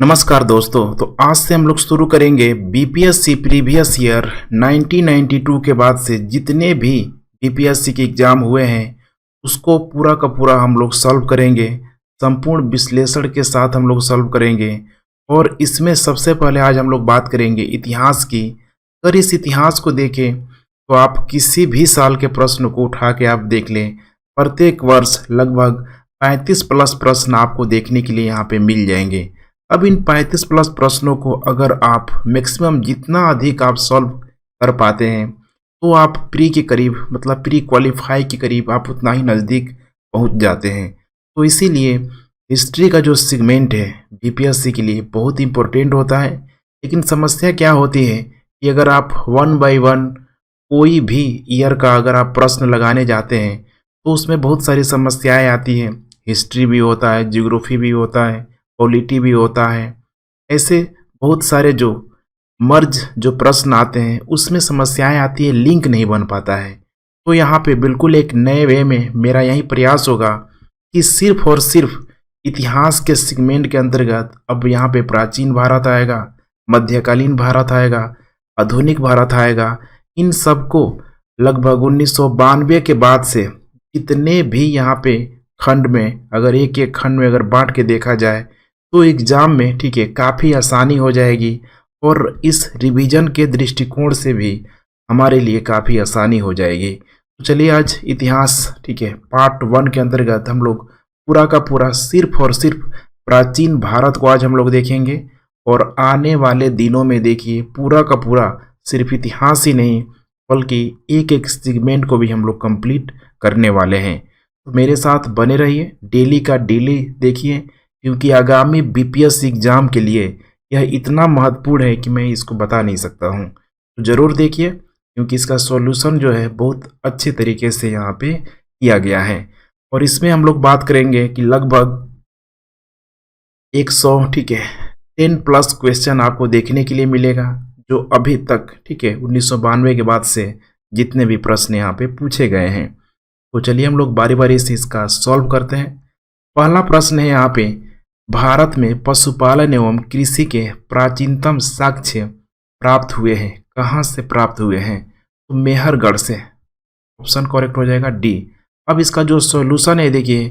नमस्कार दोस्तों। तो आज से हम लोग शुरू करेंगे बीपीएससी प्रीवियस ईयर 1992 के बाद से जितने भी बीपीएससी के एग्ज़ाम हुए हैं उसको पूरा का पूरा हम लोग सॉल्व करेंगे। संपूर्ण विश्लेषण के साथ हम लोग सॉल्व करेंगे। और इसमें सबसे पहले आज हम लोग बात करेंगे इतिहास की। अगर इस इतिहास को देखें तो आप किसी भी साल के प्रश्न को उठा के आप देख लें, प्रत्येक वर्ष लगभग 35 प्लस प्रश्न आपको देखने के लिए यहाँ पे मिल जाएंगे। अब इन 35 प्लस प्रश्नों को अगर आप मैक्सिमम जितना अधिक आप सॉल्व कर पाते हैं तो आप प्री के करीब मतलब प्री क्वालिफाई के करीब आप उतना ही नज़दीक पहुंच जाते हैं। तो इसीलिए हिस्ट्री का जो सेगमेंट है बीपीएससी के लिए बहुत इंपॉर्टेंट होता है। लेकिन समस्या क्या होती है कि अगर आप वन बाय वन कोई भी ईयर का अगर आप प्रश्न लगाने जाते हैं तो उसमें बहुत सारी समस्याएं आती हैं। हिस्ट्री भी होता है, ज्योग्राफी भी होता है, पॉलिटी भी होता है। ऐसे बहुत सारे जो प्रश्न आते हैं उसमें समस्याएं आती है, लिंक नहीं बन पाता है। तो यहाँ पे बिल्कुल एक नए वे में मेरा यही प्रयास होगा कि सिर्फ और सिर्फ इतिहास के सेगमेंट के अंतर्गत अब यहाँ पे प्राचीन भारत आएगा, मध्यकालीन भारत आएगा, आधुनिक भारत आएगा। इन सबको लगभग 1992 के बाद से जितने भी यहाँ पे खंड में अगर एक एक खंड में अगर बांट के देखा जाए तो एग्ज़ाम में ठीक है काफ़ी आसानी हो जाएगी। और इस रिवीजन के दृष्टिकोण से भी हमारे लिए काफ़ी आसानी हो जाएगी। तो चलिए आज इतिहास ठीक है पार्ट 1 के अंतर्गत हम लोग पूरा का पूरा सिर्फ और सिर्फ प्राचीन भारत को आज हम लोग देखेंगे। और आने वाले दिनों में देखिए पूरा का पूरा सिर्फ इतिहास ही नहीं बल्कि एक एक सेगमेंट को भी हम लोग कंप्लीट करने वाले हैं। तो मेरे साथ बने रहिए, डेली का डेली देखिए, क्योंकि आगामी बीपीएससी एग्ज़ाम के लिए यह इतना महत्वपूर्ण है कि मैं इसको बता नहीं सकता हूँ। तो ज़रूर देखिए क्योंकि इसका सॉल्यूशन जो है बहुत अच्छे तरीके से यहाँ पे किया गया है। और इसमें हम लोग बात करेंगे कि लगभग 100 ठीक है 10 प्लस क्वेश्चन आपको देखने के लिए मिलेगा जो अभी तक ठीक है 1992 के बाद से जितने भी प्रश्न यहाँ पे पूछे गए हैं। तो चलिए हम लोग बारी बारी से इसका सॉल्व करते हैं। पहला प्रश्न है यहाँ पे, भारत में पशुपालन एवं कृषि के प्राचीनतम साक्ष्य प्राप्त हुए हैं, कहाँ से प्राप्त हुए हैं? तो मेहरगढ़ से। ऑप्शन करेक्ट हो जाएगा डी। अब इसका जो सॉल्यूशन है देखिए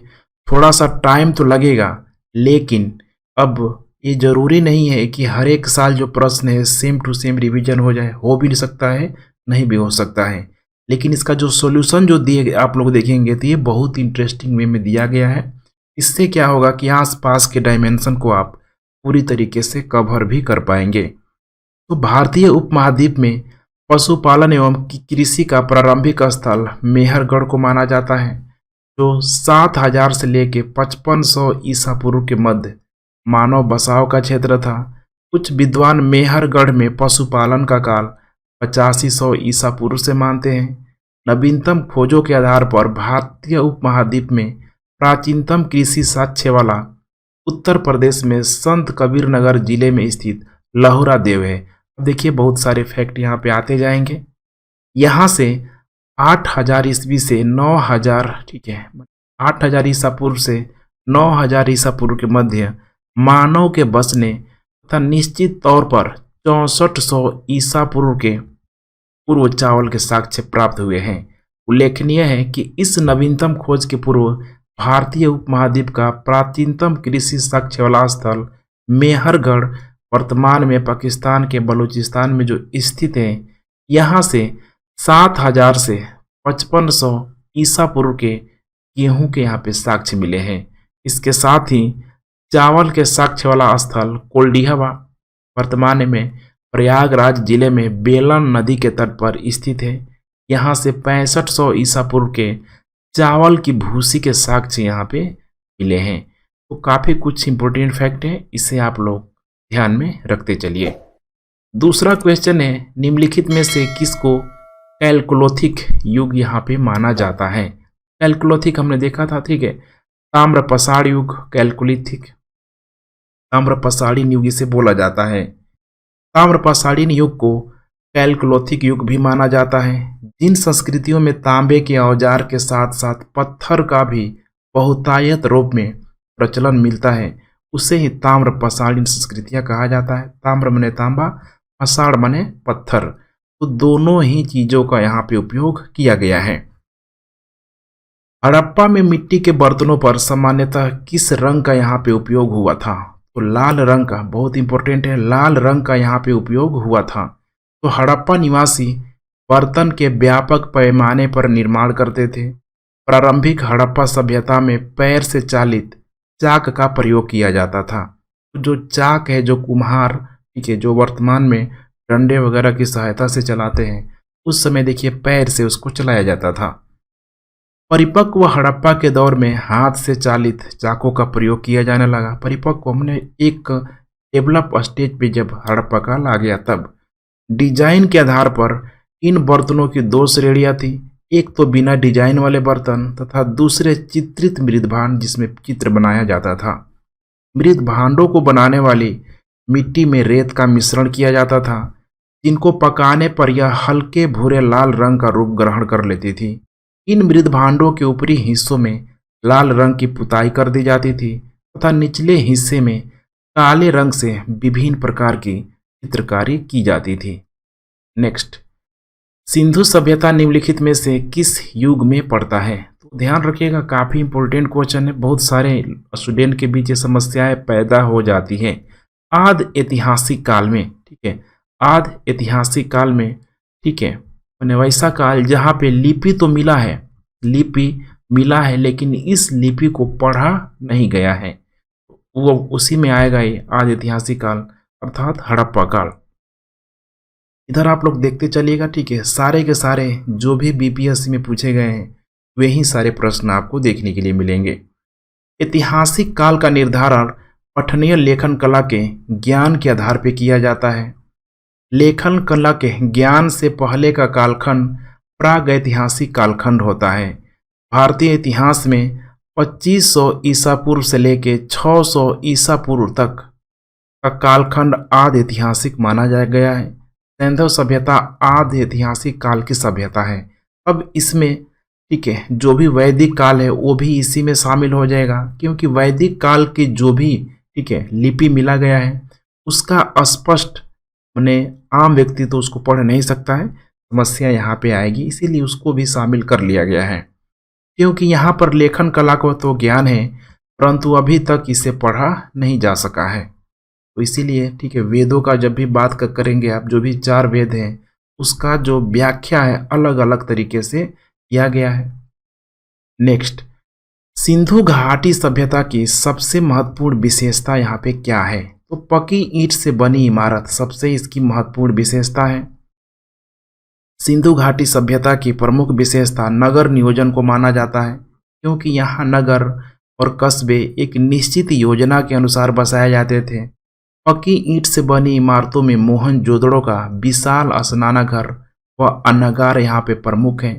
थोड़ा सा टाइम तो लगेगा, लेकिन अब ये जरूरी नहीं है कि हर एक साल जो प्रश्न है सेम टू सेम रिवीजन हो जाए। हो भी सकता है, नहीं भी हो सकता है। लेकिन इसका जो सॉल्यूशन जो दिए आप लोग देखेंगे तो ये बहुत इंटरेस्टिंग वे में दिया गया है। इससे क्या होगा कि आसपास के डायमेंशन को आप पूरी तरीके से कवर भी कर पाएंगे। तो भारतीय उपमहाद्वीप में पशुपालन एवं कृषि का प्रारंभिक स्थल मेहरगढ़ को माना जाता है, जो 7000 से लेके 5500 ईसा पूर्व के मध्य मानव बसाव का क्षेत्र था। कुछ विद्वान मेहरगढ़ में पशुपालन का काल 8500 ईसा पूर्व से मानते हैं। नवीनतम खोजों के आधार पर भारतीय उपमहाद्वीप में प्राचीनतम कृषि साक्ष्य वाला उत्तर प्रदेश में संत कबीर नगर जिले में स्थित लहुरा देव है। देखिए बहुत सारे फैक्ट यहाँ पे आते जाएंगे। यहाँ से 8000 ईस्वी से 9000 ठीक है 8000 ईसा पूर्व से 9000 ईसा पूर्व के मध्य मानव के बसने तथा निश्चित तौर पर 6400 ईसा पूर्व के पूर्व चावल के साक्ष्य प्राप्त हुए हैं। उल्लेखनीय है कि इस नवीनतम खोज के पूर्व भारतीय उपमहाद्वीप का प्राचीनतम कृषि साक्ष्य वाला स्थल मेहरगढ़ वर्तमान में पाकिस्तान के बलूचिस्तान में जो स्थित है, यहाँ से 7000 से 5500 ईसा पूर्व के गेहूं के यहाँ पे साक्ष्य मिले हैं। इसके साथ ही चावल के साक्ष्य वाला स्थल कोल्डिहावा वर्तमान में प्रयागराज जिले में बेलन नदी के तट पर स्थित है। यहाँ से 6500 ईसा पूर्व के चावल की भूसी के साक्ष्य यहाँ पे मिले हैं। तो काफ़ी कुछ इंपॉर्टेंट फैक्ट है, इसे आप लोग ध्यान में रखते चलिए। दूसरा क्वेश्चन है, निम्नलिखित में से किसको कैलकोलिथिक युग यहाँ पे माना जाता है? कैलकोलिथिक हमने देखा था ठीक है, ताम्रपसाड़ युग कैलकोलिथिक, ताम्रपसाड़ीन युग इसे बोला जाता है। ताम्रपसाड़ीन युग को कैलकोलिथिक युग भी माना जाता है। जिन संस्कृतियों में तांबे के औजार के साथ साथ पत्थर का भी बहुतायत रूप में प्रचलन मिलता है उसे ही ताम्र पाषाणीय संस्कृतियाँ कहा जाता है। ताम्र मने तांबा, पाषाण मने पत्थर। तो दोनों ही चीज़ों का यहाँ पे उपयोग किया गया है। हड़प्पा में मिट्टी के बर्तनों पर सामान्यतः किस रंग का यहाँ पे उपयोग हुआ था? तो लाल रंग का, बहुत इंपॉर्टेंट है, लाल रंग का यहाँ पे उपयोग हुआ था। तो हड़प्पा निवासी बर्तन के व्यापक पैमाने पर निर्माण करते थे। प्रारंभिक हड़प्पा सभ्यता में पैर से चालित चाक का प्रयोग किया जाता था। तो जो चाक है, जो कुम्हार, ठीक है, जो वर्तमान में डंडे वगैरह की सहायता से चलाते हैं, उस समय देखिए पैर से उसको चलाया जाता था। परिपक्व हड़प्पा के दौर में हाथ से चालित चाकों का प्रयोग किया जाने लगा। परिपक्व हमने एक डेवलप स्टेज पे जब हड़प्पा काल आ गया तब। डिजाइन के आधार पर इन बर्तनों की दो श्रेणियां थी, एक तो बिना डिजाइन वाले बर्तन तथा दूसरे चित्रित मृद भांड जिसमें चित्र बनाया जाता था। मृद भांडों को बनाने वाली मिट्टी में रेत का मिश्रण किया जाता था, जिनको पकाने पर यह हल्के भूरे लाल रंग का रूप ग्रहण कर लेती थी। इन मृद भांडों के ऊपरी हिस्सों में लाल रंग की पुताई कर दी जाती थी तथा निचले हिस्से में काले रंग से विभिन्न प्रकार की चित्रकारी की जाती थी। नेक्स्ट, सिंधु सभ्यता निम्नलिखित में से किस युग में पड़ता है? तो ध्यान रखिएगा, काफ़ी इंपॉर्टेंट क्वेश्चन है। बहुत सारे स्टूडेंट के बीच ये समस्याएं पैदा हो जाती हैं। आद ऐतिहासिक काल में, ठीक है, आद ऐतिहासिक काल में, ठीक है, मैंने वैसा काल जहाँ पे लिपि तो मिला है, लिपि मिला है, लेकिन इस लिपि को पढ़ा नहीं गया है, वो उसी में आएगा ये आद ऐतिहासिक काल अर्थात हड़प्पा काल। इधर आप लोग देखते चलिएगा, ठीक है, सारे के सारे जो भी बीपीएससी में पूछे गए हैं वही सारे प्रश्न आपको देखने के लिए मिलेंगे। ऐतिहासिक काल का निर्धारण पठनीय लेखन कला के ज्ञान के आधार पर किया जाता है। लेखन कला के ज्ञान से पहले का कालखंड प्रागैतिहासिक कालखंड होता है। भारतीय इतिहास में 2500 ईसा पूर्व से लेके 600 ईसा पूर्व तक का कालखंड आदि ऐतिहासिक माना गया है। सिंधु सभ्यता आदि ऐतिहासिक काल की सभ्यता है। अब इसमें, ठीक है, जो भी वैदिक काल है वो भी इसी में शामिल हो जाएगा, क्योंकि वैदिक काल के जो भी, ठीक है, लिपि मिला गया है उसका स्पष्ट मैंने आम व्यक्ति तो उसको पढ़ नहीं सकता है, समस्या यहाँ पे आएगी, इसीलिए उसको भी शामिल कर लिया गया है। क्योंकि यहाँ पर लेखन कला को तो ज्ञान है परंतु अभी तक इसे पढ़ा नहीं जा सका है, तो इसीलिए, ठीक है, वेदों का जब भी बात करेंगे आप, जो भी 4 वेद हैं उसका जो व्याख्या है अलग अलग तरीके से किया गया है। नेक्स्ट, सिंधु घाटी सभ्यता की सबसे महत्वपूर्ण विशेषता यहाँ पे क्या है? तो पकी ईंट से बनी इमारत सबसे इसकी महत्वपूर्ण विशेषता है। सिंधु घाटी सभ्यता की प्रमुख विशेषता नगर नियोजन को माना जाता है, क्योंकि यहाँ नगर और कस्बे एक निश्चित योजना के अनुसार बसाए जाते थे। पक्की ईंट से बनी इमारतों में मोहनजोदड़ो का विशाल स्नानागार व अन्नागार यहाँ पे प्रमुख है।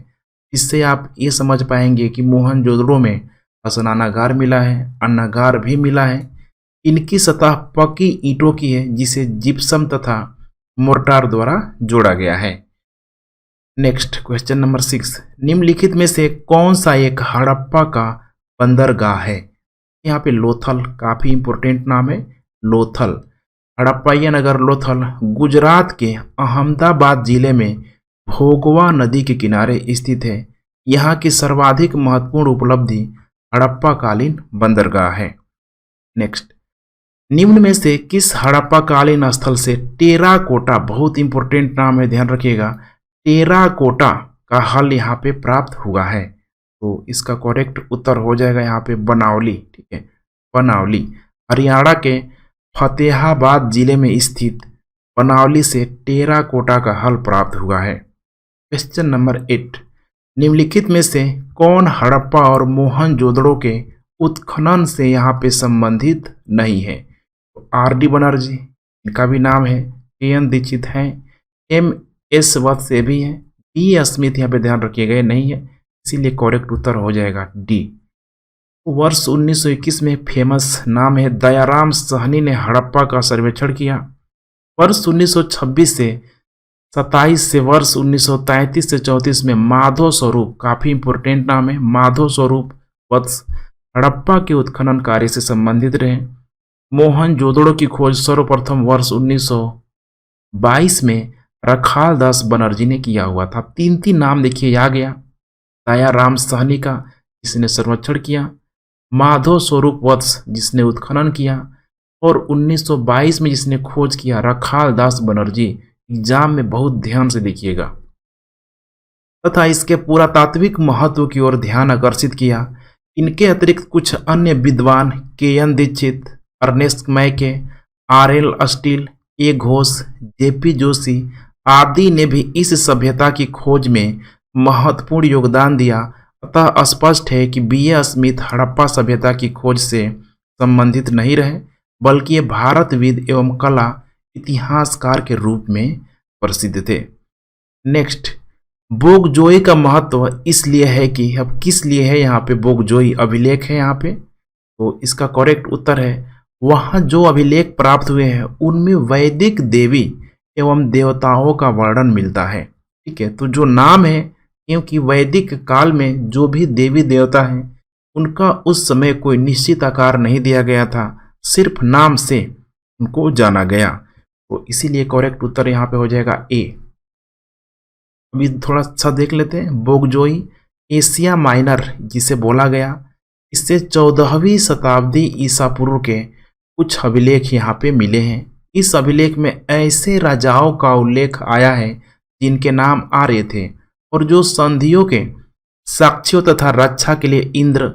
इससे आप ये समझ पाएंगे कि मोहनजोदड़ो में स्नानागार मिला है, अन्नागार भी मिला है। इनकी सतह पक्की ईंटों की है जिसे जिप्सम तथा मोर्टार द्वारा जोड़ा गया है। नेक्स्ट, क्वेश्चन नंबर 6, निम्नलिखित में से कौन सा एक हड़प्पा का बंदरगाह है? यहाँ पे लोथल काफ़ी इंपॉर्टेंट नाम है, लोथल। हड़प्पाई नगर लोथल गुजरात के अहमदाबाद जिले में भोगवा नदी के किनारे स्थित है। यहाँ की सर्वाधिक महत्वपूर्ण उपलब्धि हड़प्पा कालीन बंदरगाह है। नेक्स्ट, निम्न में से किस हड़प्पा कालीन स्थल से टेराकोटा, बहुत इंपॉर्टेंट नाम है, ध्यान रखिएगा, टेराकोटा का हल यहाँ पे प्राप्त हुआ है? तो इसका करेक्ट उत्तर हो जाएगा यहाँ पे बनावली, ठीक है, बनावली। हरियाणा के फतेहाबाद जिले में स्थित बनावली से टेराकोटा का हल प्राप्त हुआ है। क्वेश्चन नंबर 8, निम्नलिखित में से कौन हड़प्पा और मोहनजोदड़ो के उत्खनन से यहाँ पे संबंधित नहीं है? तो आर.डी. बनर्जी, इनका भी नाम है, के.एन. दीक्षित हैं, एम.एस. वत्स भी हैं, बी. स्मिथ यहाँ पे ध्यान रखिएगा ये नहीं है, इसीलिए करेक्ट उत्तर हो जाएगा डी। वर्ष 1921 में फेमस नाम है दयाराम साहनी ने हड़प्पा का सर्वेक्षण किया। वर्ष 1926 से 27 से वर्ष 1933 से 34 में माधव स्वरूप, काफ़ी इंपॉर्टेंट नाम है, माधव स्वरूप वत्स हड़प्पा के उत्खनन कार्य से संबंधित रहे। मोहनजोदड़ो की खोज सर्वप्रथम वर्ष 1922 में रखाल दास बनर्जी ने किया हुआ था। तीन तीन नाम देखिए आ गया। दयाराम साहनी का, जिसने सर्वेक्षण किया, माधव स्वरूप वत्स जिसने उत्खनन किया, और 1922 में जिसने खोज किया रखाल दास बनर्जी। एग्जाम में बहुत ध्यान से देखिएगा। तथा इसके पुरातात्विक महत्व की ओर ध्यान आकर्षित किया। इनके अतिरिक्त कुछ अन्य विद्वान के.एन. दीक्षित, अर्नेस्ट मैके, आर.एल. स्टील, ए. घोष, जे.पी. जोशी आदि ने भी इस सभ्यता की खोज में महत्वपूर्ण योगदान दिया। अतः स्पष्ट है कि बी.ए. स्मिथ हड़प्पा सभ्यता की खोज से संबंधित नहीं रहे, बल्कि ये भारतविद एवं कला इतिहासकार के रूप में प्रसिद्ध थे। नेक्स्ट, बोगजोई का महत्व इसलिए है कि, अब किस लिए है यहाँ पे बोगजोई अभिलेख है यहाँ पे, तो इसका करेक्ट उत्तर है वहाँ जो अभिलेख प्राप्त हुए हैं उनमें वैदिक देवी एवं देवताओं का वर्णन मिलता है। ठीक है, तो जो नाम है, क्योंकि वैदिक काल में जो भी देवी देवता हैं उनका उस समय कोई निश्चित आकार नहीं दिया गया था, सिर्फ नाम से उनको जाना गया, तो इसीलिए करेक्ट उत्तर यहाँ पे हो जाएगा ए। अभी थोड़ा सा देख लेते हैं। बोगजोई एशिया माइनर जिसे बोला गया, इससे 14वीं शताब्दी ईसा पूर्व के कुछ अभिलेख यहाँ पे मिले हैं। इस अभिलेख में ऐसे राजाओं का उल्लेख आया है जिनके नाम आर्य थे और जो संधियों के साक्ष्यों तथा रक्षा के लिए इंद्र,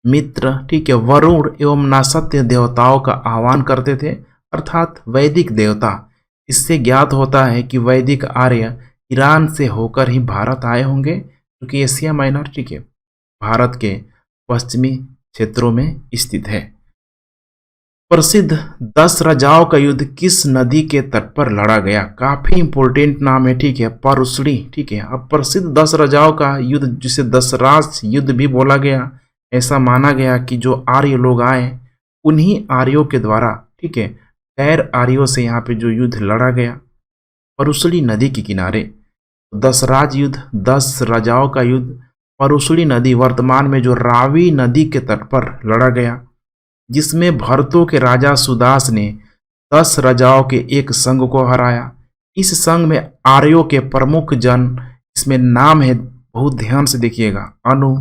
मित्र, ठीक है, वरुण एवं नासत्य देवताओं का आह्वान करते थे, अर्थात वैदिक देवता। इससे ज्ञात होता है कि वैदिक आर्य ईरान से होकर ही भारत आए होंगे, क्योंकि एशिया माइनर, ठीक है, भारत के पश्चिमी क्षेत्रों में स्थित है। प्रसिद्ध 10 राजाओं का युद्ध किस नदी के तट पर लड़ा गया? काफी इंपॉर्टेंट नाम है, ठीक है, परुसड़ी। ठीक है, अब प्रसिद्ध 10 राजाओं का युद्ध, जिसे दसराज युद्ध भी बोला गया, ऐसा माना गया कि जो आर्य लोग आए उन्हीं आर्यों के द्वारा, ठीक है, गैर आर्यों से यहाँ पे जो युद्ध लड़ा गया परुसड़ी नदी के किनारे। दसराज युद्ध, 10 राजाओं का युद्ध परुसड़ी नदी, वर्तमान में जो रावी नदी के तट पर लड़ा गया, जिसमें भरतों के राजा सुदास ने 10 राजाओं के एक संघ को हराया। इस संघ में आर्यों के प्रमुख जन, इसमें नाम है, बहुत ध्यान से देखिएगा, अनु,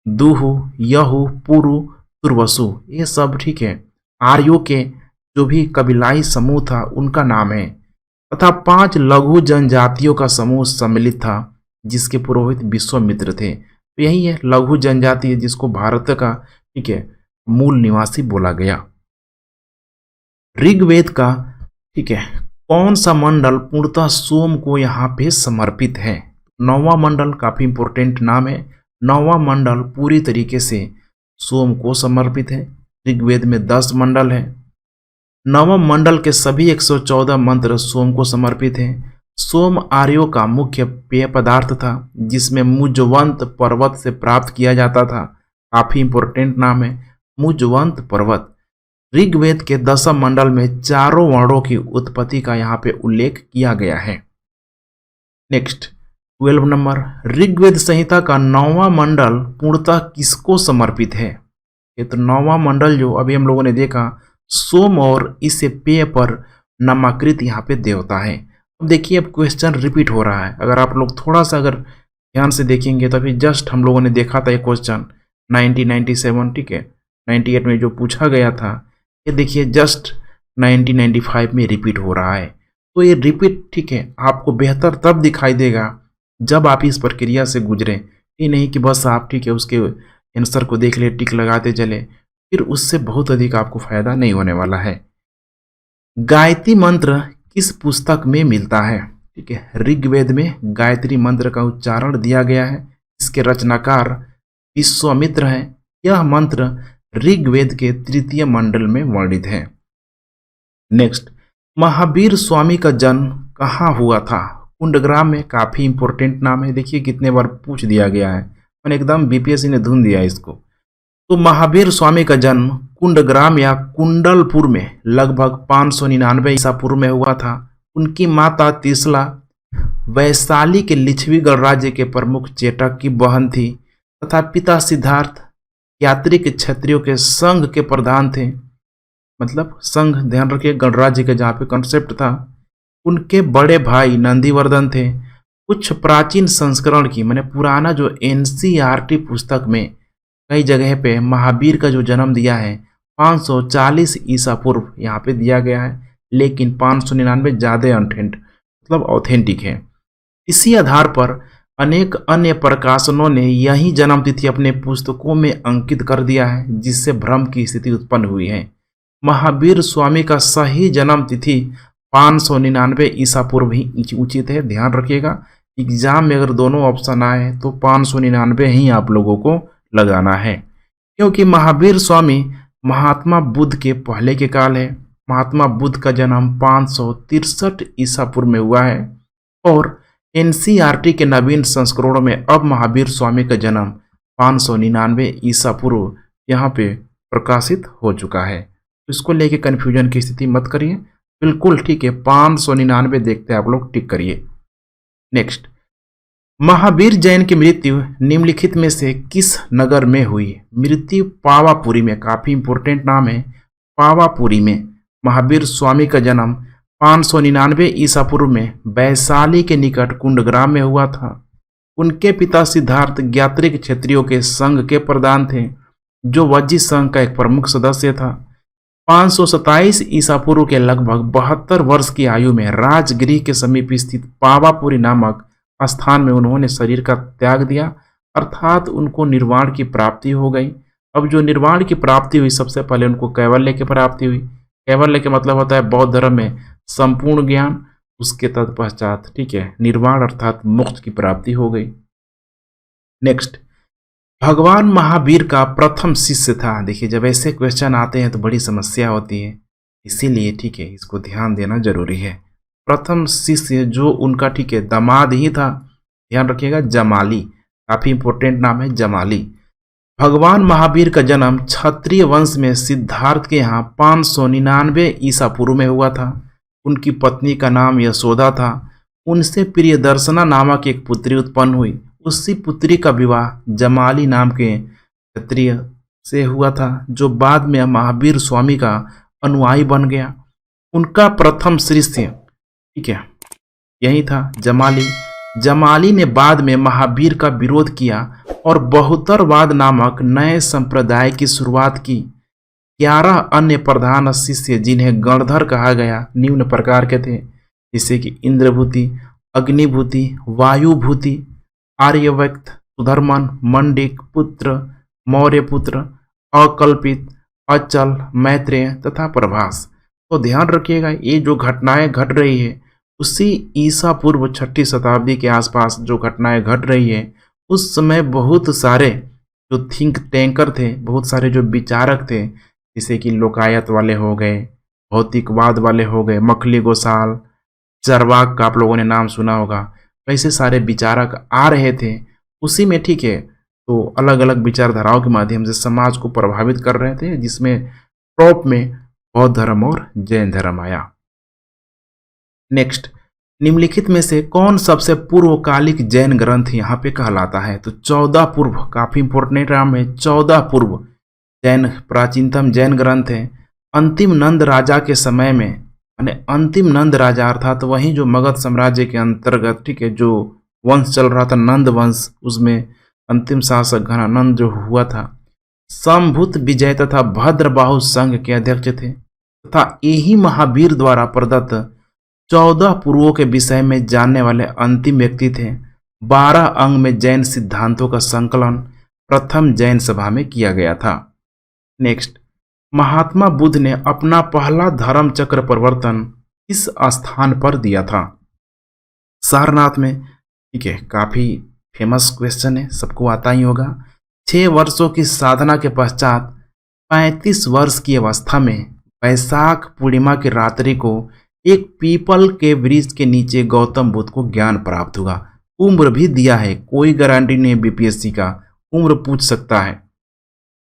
दुहु, यहु, पुरु, तुर्वसु, ये सब, ठीक है, आर्यों के जो भी कबीलाई समूह था उनका नाम है। तथा 5 लघु जनजातियों का समूह सम्मिलित था जिसके पुरोहित विश्वामित्र थे। तो यही है लघु जनजाति, जिसको भारत का, ठीक है, मूल निवासी बोला गया। ऋग्वेद का, ठीक है, कौन सा मंडल पूर्णतः सोम को यहाँ पे समर्पित है? 9वां मंडल काफी इंपॉर्टेंट नाम है। 9वां मंडल पूरी तरीके से सोम को समर्पित है। ऋग्वेद में 10 मंडल है। 9वां मंडल के सभी 114 मंत्र सोम को समर्पित हैं। सोम आर्यों का मुख्य पेय पदार्थ था, जिसमें मुजवंत पर्वत से प्राप्त किया जाता था। काफी इंपॉर्टेंट नाम है, मुजवंत पर्वत। ऋग्वेद के 10वें मंडल में चारों वर्णों की उत्पत्ति का यहाँ पे उल्लेख किया गया है। नेक्स्ट 12 नंबर, ऋग्वेद संहिता का 9वां मंडल पूर्णतः किसको समर्पित है? ये तो 9वां मंडल जो अभी हम लोगों ने देखा, सोम और इसे पेय पर नामाकृत यहाँ पे देवता है। अब देखिए, अब क्वेश्चन रिपीट हो रहा है। अगर आप लोग थोड़ा सा अगर ध्यान से देखेंगे तो अभी जस्ट हम लोगों ने देखा था ये क्वेश्चन 1997, ठीक है, 98 में जो पूछा गया था, ये देखिए जस्ट 1995 में रिपीट हो रहा है। तो ये रिपीट, ठीक है, आपको बेहतर तब दिखाई देगा जब आप इस प्रक्रिया से गुजरें। ये नहीं कि बस आप, ठीक है, उसके आंसर को देख ले, टिक लगाते चले, फिर उससे बहुत अधिक आपको फायदा नहीं होने वाला है। गायत्री मंत्र किस पुस्तक में मिलता है? ठीक है, ऋग्वेद में गायत्री मंत्र का उच्चारण दिया गया है। इसके रचनाकार विश्वामित्र हैं। यह मंत्र ऋग्वेद के 3 मंडल में वर्णित है। नेक्स्ट, महावीर स्वामी का जन्म कहाँ हुआ था? कुंडग्राम में। काफी इंपॉर्टेंट नाम है, देखिए कितने बार पूछ दिया गया है, मैंने एकदम बीपीएससी ने धुन दिया इसको। तो महावीर स्वामी का जन्म कुंडग्राम या कुंडलपुर में लगभग 599 ईसा पूर्व में हुआ था। उनकी माता तीसला वैशाली के लिच्छवीगढ़ राज्य के प्रमुख चेटक की बहन थी तथा पिता सिद्धार्थ यात्री के क्षत्रियों के संघ के प्रधान थे। मतलब संघ, ध्यान रखिए गणराज्य का जहाँ पे कॉन्सेप्ट था, उनके बड़े भाई नंदीवर्धन थे। कुछ प्राचीन संस्करण की मैंने पुराना जो एनसीईआरटी पुस्तक में कई जगह पे महावीर का जो जन्म दिया है 540 ईसा पूर्व यहाँ पे दिया गया है, लेकिन 599 ज़्यादा अनठेंट मतलब ऑथेंटिक है। इसी आधार पर अनेक अन्य प्रकाशनों ने यही जन्म तिथि अपने पुस्तकों में अंकित कर दिया है, जिससे भ्रम की स्थिति उत्पन्न हुई है। महावीर स्वामी का सही जन्म तिथि 599 ईसा पूर्व ही उचित है। ध्यान रखिएगा, एग्जाम में अगर दोनों ऑप्शन आए तो 599 ही आप लोगों को लगाना है, क्योंकि महावीर स्वामी महात्मा बुद्ध के पहले के काल है। महात्मा बुद्ध का जन्म 563 ईसा पूर्व में हुआ है और एनसीईआरटी के नवीन संस्करणों में अब महावीर स्वामी का जन्म 599 ईसा पूर्व यहाँ पे प्रकाशित हो चुका है। तो इसको लेके कन्फ्यूजन की स्थिति मत करिए, बिल्कुल ठीक है। 599 देखते हैं आप लोग, टिक करिए। नेक्स्ट, महावीर जैन की मृत्यु निम्नलिखित में से किस नगर में हुई? मृत्यु पावापुरी में, काफी इंपोर्टेंट नाम है, पावापुरी में। महावीर स्वामी का जन्म 599 ईसा पूर्व में वैशाली के निकट कुंडग्राम में हुआ था। उनके पिता सिद्धार्थ ज्ञात्रिक क्षत्रियों के संघ के प्रधान थे, जो वज्जी संघ का एक प्रमुख सदस्य था। 527 ईसा पूर्व के लगभग 72 वर्ष की आयु में राजगिरी के समीप स्थित पावापुरी नामक स्थान में उन्होंने शरीर का त्याग दिया, अर्थात उनको निर्वाण की प्राप्ति हो गई। अब जो निर्वाण की प्राप्ति हुई, सबसे पहले उनको कैवल्य की प्राप्ति हुई। कैवल्य के मतलब होता है बौद्ध धर्म में संपूर्ण ज्ञान, उसके तत्पश्चात ठीक है निर्वाण अर्थात मोक्ष की प्राप्ति हो गई। नेक्स्ट, भगवान महावीर का प्रथम शिष्य था। देखिए, जब ऐसे क्वेश्चन आते हैं तो बड़ी समस्या होती है, इसीलिए ठीक है इसको ध्यान देना जरूरी है। प्रथम शिष्य जो उनका ठीक है दामाद ही था, ध्यान रखिएगा, जमाली, काफी इंपोर्टेंट नाम है जमाली। भगवान महावीर का जन्म क्षत्रिय वंश में सिद्धार्थ के यहाँ 599 ईसा पूर्व में हुआ था। उनकी पत्नी का नाम यशोदा था। उनसे प्रियदर्शना नामक एक पुत्री उत्पन्न हुई। उसी पुत्री का विवाह जमाली नाम के क्षत्रिय से हुआ था, जो बाद में महावीर स्वामी का अनुयायी बन गया। उनका प्रथम शिष्य ठीक है यही था जमाली। जमाली ने बाद में महावीर का विरोध किया और बहुतरवाद नामक नए संप्रदाय की शुरुआत की। 11 अन्य प्रधान शिष्य, जिन्हें गणधर कहा गया, निम्न प्रकार के थे, जैसे कि इंद्रभूति, अग्निभूति, वायुभूति, आर्यवक्त, सुधर्मन, मंडिक पुत्र, मौर्यपुत्र, अकल्पित, अचल, मैत्रेय तथा प्रभास। तो ध्यान रखिएगा, ये जो घटनाएं घट रही है उसी ईसा पूर्व 6ठी शताब्दी के आसपास जो घटनाएं घट रही है, उस समय बहुत सारे जो थिंक टैंकर थे, बहुत सारे जो विचारक थे, जैसे कि लोकायत वाले हो गए, भौतिकवाद वाले हो गए, मखली गोसाल, चरवाक का आप लोगों ने नाम सुना होगा, ऐसे सारे विचारक आ रहे थे। उसी में ठीक है तो अलग अलग विचारधाराओं के माध्यम से समाज को प्रभावित कर रहे थे, जिसमें टॉप में बौद्ध धर्म और जैन धर्म आया। नेक्स्ट, निम्नलिखित में से कौन सबसे पूर्वकालिक जैन ग्रंथ यहाँ पे कहलाता है? तो 14 पूर्व, काफी इंपोर्टेंट नाम है, 14 पूर्व जैन प्राचीनतम जैन ग्रंथ है। अंतिम नंद राजा के समय में, यानी अंतिम नंद राजा अर्थात वही जो मगध साम्राज्य के अंतर्गत ठीक है जो वंश चल रहा था नंद वंश, उसमें अंतिम शासक घनानंद जो हुआ था, संभूत विजय तथा भद्रबाहु संघ के अध्यक्ष थे तथा यही महावीर द्वारा प्रदत्त 14 पूर्वों के विषय में जानने वाले अंतिम व्यक्ति थे। 12 अंग में जैन सिद्धांतों का संकलन प्रथम जैन सभा में किया गया था। नेक्स्ट, महात्मा बुद्ध ने अपना पहला धर्म चक्र परिवर्तन किस स्थान पर दिया था? सारनाथ में। ठीक है, काफी फेमस क्वेश्चन है, सबको आता ही होगा। 6 वर्षों की साधना के पश्चात 35 वर्ष की अवस्था में वैशाख पूर्णिमा की रात्रि को एक पीपल के वृक्ष के नीचे गौतम बुद्ध को ज्ञान प्राप्त हुआ। उम्र भी दिया है, कोई गारंटी नहीं बीपीएससी का, उम्र पूछ सकता है।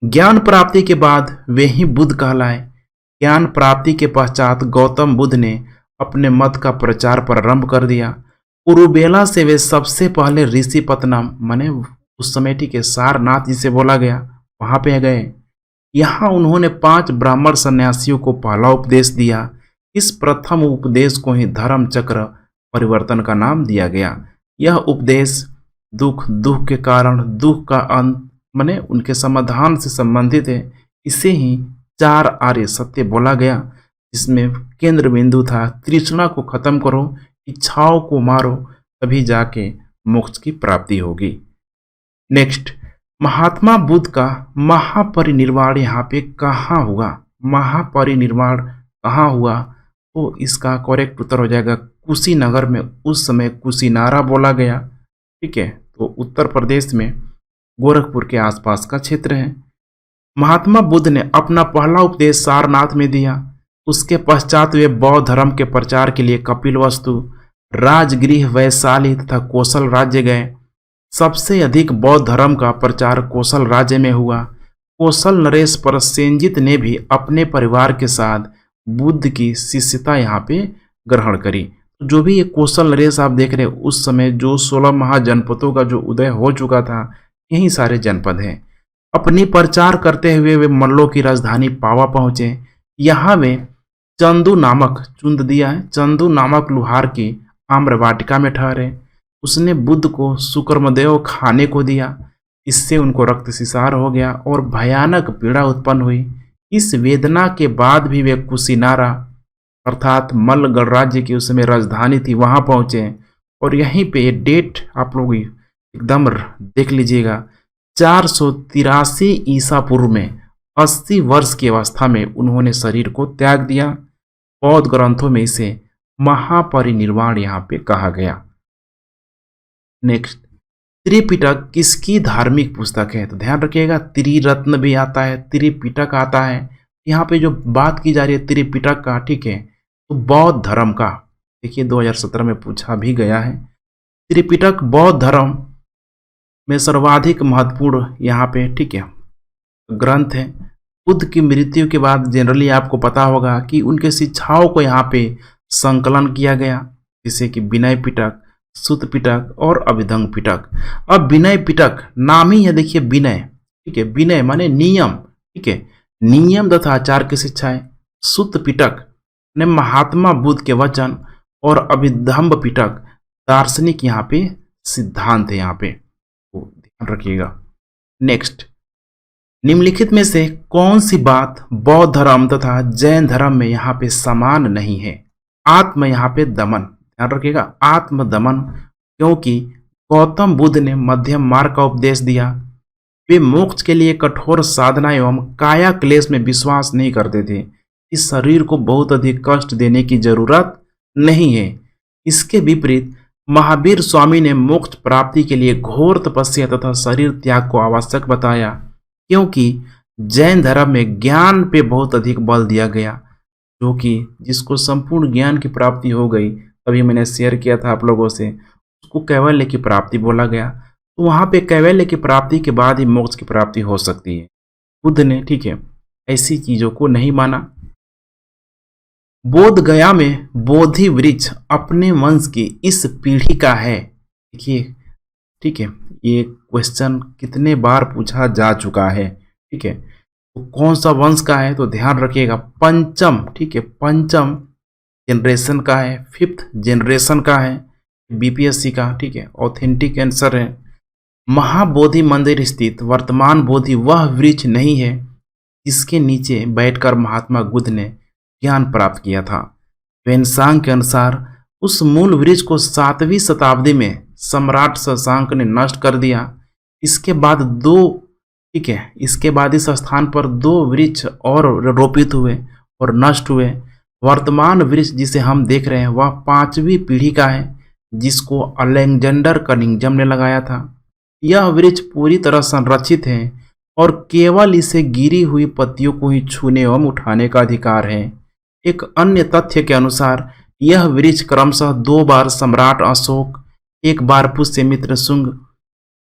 ज्ञान प्राप्ति के बाद वे ही बुद्ध कहलाए। ज्ञान प्राप्ति के पश्चात गौतम बुद्ध ने अपने मत का प्रचार प्रारंभ कर दिया। उरुबेला से वे सबसे पहले ऋषिपत्तनम, माने उस समय ठीक है सारनाथ जिसे बोला गया, वहां पे गए। यहाँ उन्होंने 5 ब्राह्मण सन्यासियों को पहला उपदेश दिया। इस प्रथम उपदेश को ही धर्म चक्र परिवर्तन का नाम दिया गया। यह उपदेश दुख, दुख के कारण, दुख का अंत माने उनके समाधान से संबंधित है। इसे ही 4 आर्य सत्य बोला गया, जिसमें केंद्र बिंदु था तृष्णा को खत्म करो, इच्छाओं को मारो, तभी जाके मोक्ष की प्राप्ति होगी। नेक्स्ट, महात्मा बुद्ध का महापरिनिर्वाण यहाँ पे कहाँ हुआ? महापरिनिर्वाण कहाँ हुआ? तो इसका करेक्ट उत्तर हो जाएगा कुशीनगर में। उस समय कुशीनारा बोला गया। ठीक है, तो उत्तर प्रदेश में गोरखपुर के आसपास का क्षेत्र है। महात्मा बुद्ध ने अपना पहला उपदेश सारनाथ में दिया। उसके पश्चात वे बौद्ध धर्म के प्रचार के लिए कपिलवस्तु, राजगृह, वैशाली तथा कौशल राज्य गए। सबसे अधिक बौद्ध धर्म का प्रचार कौशल राज्य में हुआ। कौशल नरेश परसेंजित ने भी अपने परिवार के साथ बुद्ध की शिष्यता यहाँ पे ग्रहण करी। जो भी ये कौशल नरेश आप देख रहे हैं, उस समय जो 16 महाजनपदों का जो उदय हो चुका था, यही सारे जनपद हैं। अपनी प्रचार करते हुए वे मल्लों की राजधानी पावा पहुंचे। यहाँ वे चंदू नामक लुहार की आम्रवाटिका में ठहरे। उसने बुद्ध को शुक्रमदेव खाने को दिया। इससे उनको रक्त सिसार हो गया और भयानक पीड़ा उत्पन्न हुई। इस वेदना के बाद भी वे कुशीनारा अर्थात मल्ल गणराज्य की उस समय राजधानी थी, वहां पहुंचे। और यहीं पे ये डेट आप लोग एकदम देख लीजिएगा, 483 ईसा पूर्व में 80 वर्ष की अवस्था में उन्होंने शरीर को त्याग दिया। बौद्ध ग्रंथों में इसे महापरिनिर्वाण यहाँ पे कहा गया। नेक्स्ट, त्रिपिटक किसकी धार्मिक पुस्तक है? तो ध्यान रखिएगा, त्रिरत्न भी आता है, त्रिपिटक आता है। यहाँ पे जो बात की जा रही है त्रिपिटक का, ठीक है, तो बौद्ध धर्म का, देखिए 2017 में पूछा भी गया है। त्रिपिटक बौद्ध धर्म में सर्वाधिक महत्वपूर्ण यहाँ पे, ठीक है, ग्रंथ है। बुद्ध की मृत्यु के बाद जनरली आपको पता होगा कि उनके शिक्षाओं को यहाँ पे संकलन किया गया, जैसे कि विनय पिटक, सुत्त पिटक और अभिधंग पिटक। अब विनय पिटक नाम ही है, देखिए विनय, ठीक है, विनय माने नियम, ठीक है, नियम तथा आचार की शिक्षाएं। सुत्त पिटक ने महात्मा बुद्ध के वचन और अभिधम्ब पिटक दार्शनिक यहाँ पे सिद्धांत है, यहाँ पे तो ध्यान रखिएगा। नेक्स्ट, निम्नलिखित में से कौन सी बात बौद्ध धर्म तथा जैन धर्म में यहाँ पे समान नहीं है? आत्म यहाँ पे दमन, ध्यान रखिएगा, आत्म दमन, क्योंकि गौतम बुद्ध ने मध्यम मार्ग का उपदेश दिया। वे मोक्ष के लिए कठोर साधना एवं काया क्लेश में विश्वास नहीं करते थे। इस शरीर को बहुत अधिक कष्ट देने की जरूरत नहीं है। इसके विपरीत महावीर स्वामी ने मोक्ष प्राप्ति के लिए घोर तपस्या तथा शरीर त्याग को आवश्यक बताया, क्योंकि जैन धर्म में ज्ञान पे बहुत अधिक बल दिया गया, जो कि जिसको संपूर्ण ज्ञान की प्राप्ति हो गई, तभी मैंने शेयर किया था आप लोगों से, उसको कैवल्य की प्राप्ति बोला गया। तो वहाँ पे कैवल्य की प्राप्ति के बाद ही मोक्ष की प्राप्ति हो सकती है। बुद्ध ने, ठीक है, ऐसी चीजों को नहीं माना। बोध गया में बोधि वृक्ष अपने वंश की इस पीढ़ी का है। देखिए, ठीक है, ये क्वेश्चन कितने बार पूछा जा चुका है, ठीक है, तो कौन सा वंश का है? तो ध्यान रखिएगा, पंचम, ठीक है, पंचम जनरेशन का है, 5th जनरेशन का है, बीपीएससी का, ठीक है, ऑथेंटिक आंसर है। महाबोधि मंदिर स्थित वर्तमान बोधि वह वृक्ष नहीं है जिसके नीचे बैठकर महात्मा बुद्ध ने ज्ञान प्राप्त किया था। वेनसांग के अनुसार उस मूल वृक्ष को 7वीं शताब्दी में सम्राट शशांक ने नष्ट कर दिया। इसके बाद ठीक है, इसके बाद इस स्थान पर 2 वृक्ष और रोपित हुए और नष्ट हुए। वर्तमान वृक्ष जिसे हम देख रहे हैं वह 5वीं पीढ़ी का है, जिसको अलेक्जेंडर कनिंघम ने लगाया था। यह वृक्ष पूरी तरह संरक्षित है और केवल इसे गिरी हुई पत्तियों को ही छूने एवं उठाने का अधिकार है। एक अन्य तथ्य के अनुसार यह वृक्ष क्रमशः 2 बार सम्राट अशोक, 1 बार पुष्यमित्र शुंग,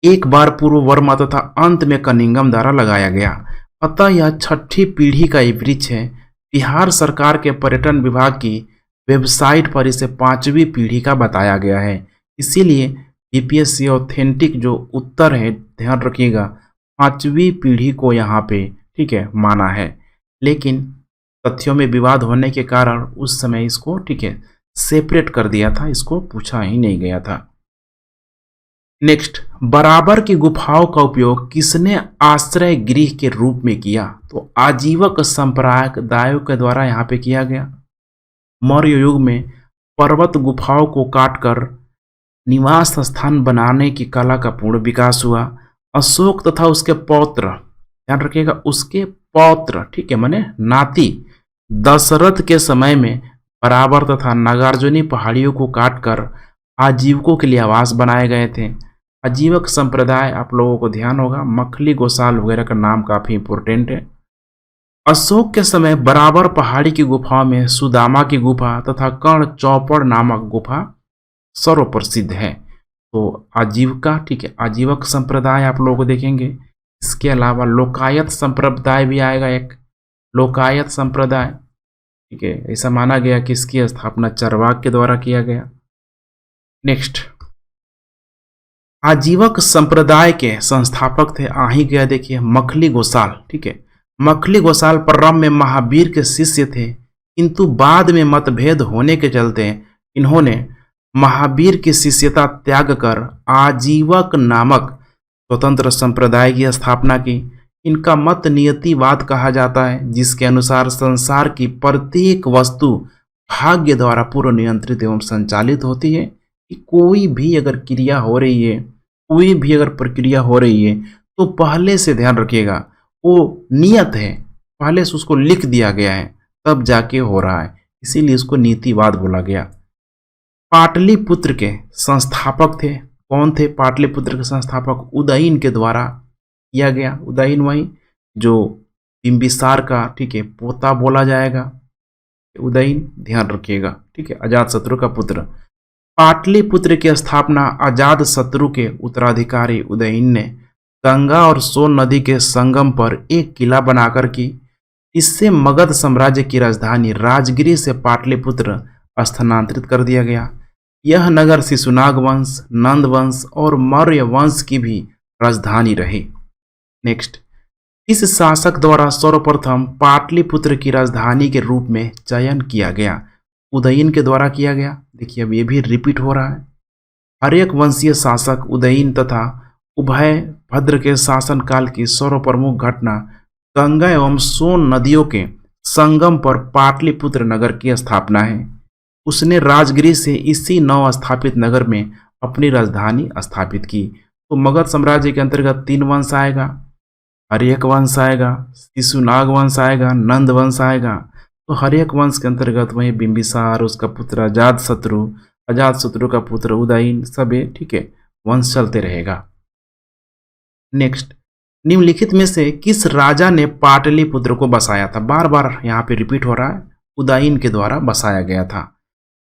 1 बार पूर्व वर्मा तथा अंत में कनिंघम द्वारा लगाया गया। अतः यह 6ठी पीढ़ी का एक वृक्ष है। बिहार सरकार के पर्यटन विभाग की वेबसाइट पर इसे 5वीं पीढ़ी का बताया गया है। इसीलिए बीपीएससी ऑथेंटिक जो उत्तर है, ध्यान रखिएगा, 5वीं पीढ़ी को यहाँ पे ठीक है माना है, लेकिन तथ्यों में विवाद होने के कारण उस समय इसको ठीक है सेपरेट कर दिया था, इसको पूछा ही नहीं गया था। नेक्स्ट, बराबर की गुफाओं का उपयोग किसने आश्रय गृह के रूप में किया? तो आजीवक संप्रदायों के द्वारा यहाँ पे किया गया। मौर्य युग में पर्वत गुफाओं को काटकर निवास स्थान बनाने की कला का पूर्ण विकास हुआ। अशोक तथा उसके पौत्र, ध्यान रखिएगा उसके पौत्र, ठीक है माने नाती, दशरथ के समय में बराबर तथा नागार्जुनी पहाड़ियों को काटकर आजीवकों के लिए आवास बनाए गए थे। आजीवक संप्रदाय आप लोगों को ध्यान होगा, मखली गोसाल वगैरह का नाम काफी इंपॉर्टेंट है। अशोक के समय बराबर पहाड़ी की गुफाओं में सुदामा की गुफा तथा कर्ण चौपड़ नामक गुफा सर्वप्रसिद्ध है। तो आजीविका, ठीक है, आजीवक संप्रदाय आप लोगों को देखेंगे। इसके अलावा लोकायत संप्रदाय भी आएगा, एक लोकायत संप्रदाय, ठीक है, ऐसा माना गया कि इसकी स्थापना चरवाक के द्वारा किया गया। नेक्स्ट, आजीवक संप्रदाय के संस्थापक थे, आ ही गया देखिए मखली गोसाल, ठीक है। मखली गोसाल प्रारंभ में महावीर के शिष्य थे, किंतु बाद में मतभेद होने के चलते इन्होंने महावीर की शिष्यता त्याग कर आजीवक नामक स्वतंत्र संप्रदाय की स्थापना की। इनका मत नियतिवाद कहा जाता है, जिसके अनुसार संसार की प्रत्येक वस्तु भाग्य द्वारा पूर्व नियंत्रित एवं संचालित होती है। कि कोई भी अगर क्रिया हो रही है, कोई भी अगर प्रक्रिया हो रही है, तो पहले से ध्यान रखिएगा वो नियत है, पहले से उसको लिख दिया गया है, तब जाके हो रहा है, इसीलिए इसको नीतिवाद बोला गया। पाटलिपुत्र के संस्थापक थे, कौन थे पाटलिपुत्र के संस्थापक? उदयन के द्वारा किया गया। उदयन वही जो बिंबिसार का, ठीक है, पोता बोला जाएगा, उदयन, ध्यान रखिएगा, ठीक है, अजातशत्रु का पुत्र। पाटलिपुत्र की स्थापना अजातशत्रु के उत्तराधिकारी उदयन ने गंगा और सोन नदी के संगम पर एक किला बनाकर की। इससे मगध साम्राज्य की राजधानी राजगिरी से पाटलिपुत्र स्थानांतरित कर दिया गया। यह नगर शिशुनाग वंश, नंद वंश और मौर्य वंश की भी राजधानी रही। नेक्स्ट, इस शासक द्वारा सर्वप्रथम पाटलिपुत्र की राजधानी के रूप में चयन किया गया, उदयन के द्वारा किया गया। देखिए अब ये भी रिपीट हो रहा है। हर्यक वंशीय शासक उदयन तथा उभय भद्र के शासनकाल की सर्वप्रमुख घटना गंगा एवं सोन नदियों के संगम पर पाटलिपुत्र नगर की स्थापना है। उसने राजगिरी से इसी नव स्थापित नगर में अपनी राजधानी स्थापित की। तो मगध साम्राज्य के अंतर्गत 3 वंश आएगा, हर्यक वंश आएगा, शिशुनाग वंश आएगा, नंद वंश आएगा। तो हर्यक वंश के अंतर्गत वही बिंबिसार, उसका पुत्र अजातशत्रु, अजातशत्रु का पुत्र उदयन, सभी, ठीक है, वंश चलते रहेगा। नेक्स्ट, निम्नलिखित में से किस राजा ने पाटलिपुत्र को बसाया था? बार बार यहाँ पे रिपीट हो रहा है, उदयन के द्वारा बसाया गया था।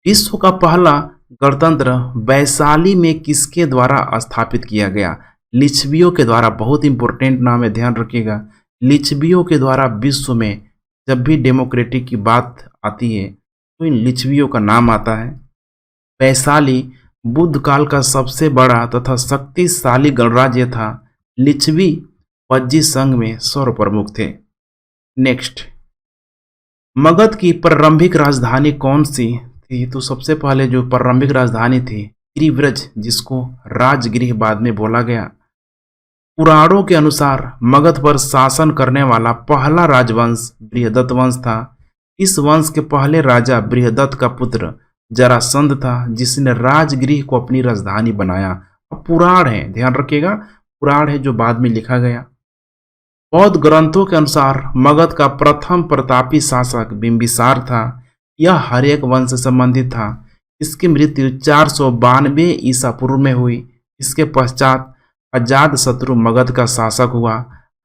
विश्व का पहला गणतंत्र वैशाली में किसके द्वारा स्थापित किया गया? लिच्छवियों के द्वारा। बहुत इंपॉर्टेंट नाम है, ध्यान रखिएगा। लिच्छवियों के द्वारा विश्व में जब भी डेमोक्रेटिक की बात आती है तो इन लिच्छवियों का नाम आता है। वैशाली बुद्ध काल का सबसे बड़ा तथा शक्तिशाली गणराज्य था। लिच्छवी वज्जी संघ में सर्वप्रमुख थे। नेक्स्ट, मगध की प्रारंभिक राजधानी कौन सी थी? तो सबसे पहले जो प्रारंभिक राजधानी थी गिरिव्रज, जिसको राजगृह बाद में बोला गया। पुराणों के अनुसार मगध पर शासन करने वाला पहला राजवंश बृहदत्त वंश था। इस वंश के पहले राजा बृहदत्त का पुत्र जरासंध था, जिसने राजगृह को अपनी राजधानी बनाया। अब पुराण है, ध्यान रखिएगा, पुराण है जो बाद में लिखा गया। बौद्ध ग्रंथों के अनुसार मगध का प्रथम प्रतापी शासक बिंबिसार था। यह हर्यक वंश से संबंधित था। इसकी मृत्यु 492 ईसा पूर्व में हुई। इसके पश्चात अजातशत्रु मगध का शासक हुआ।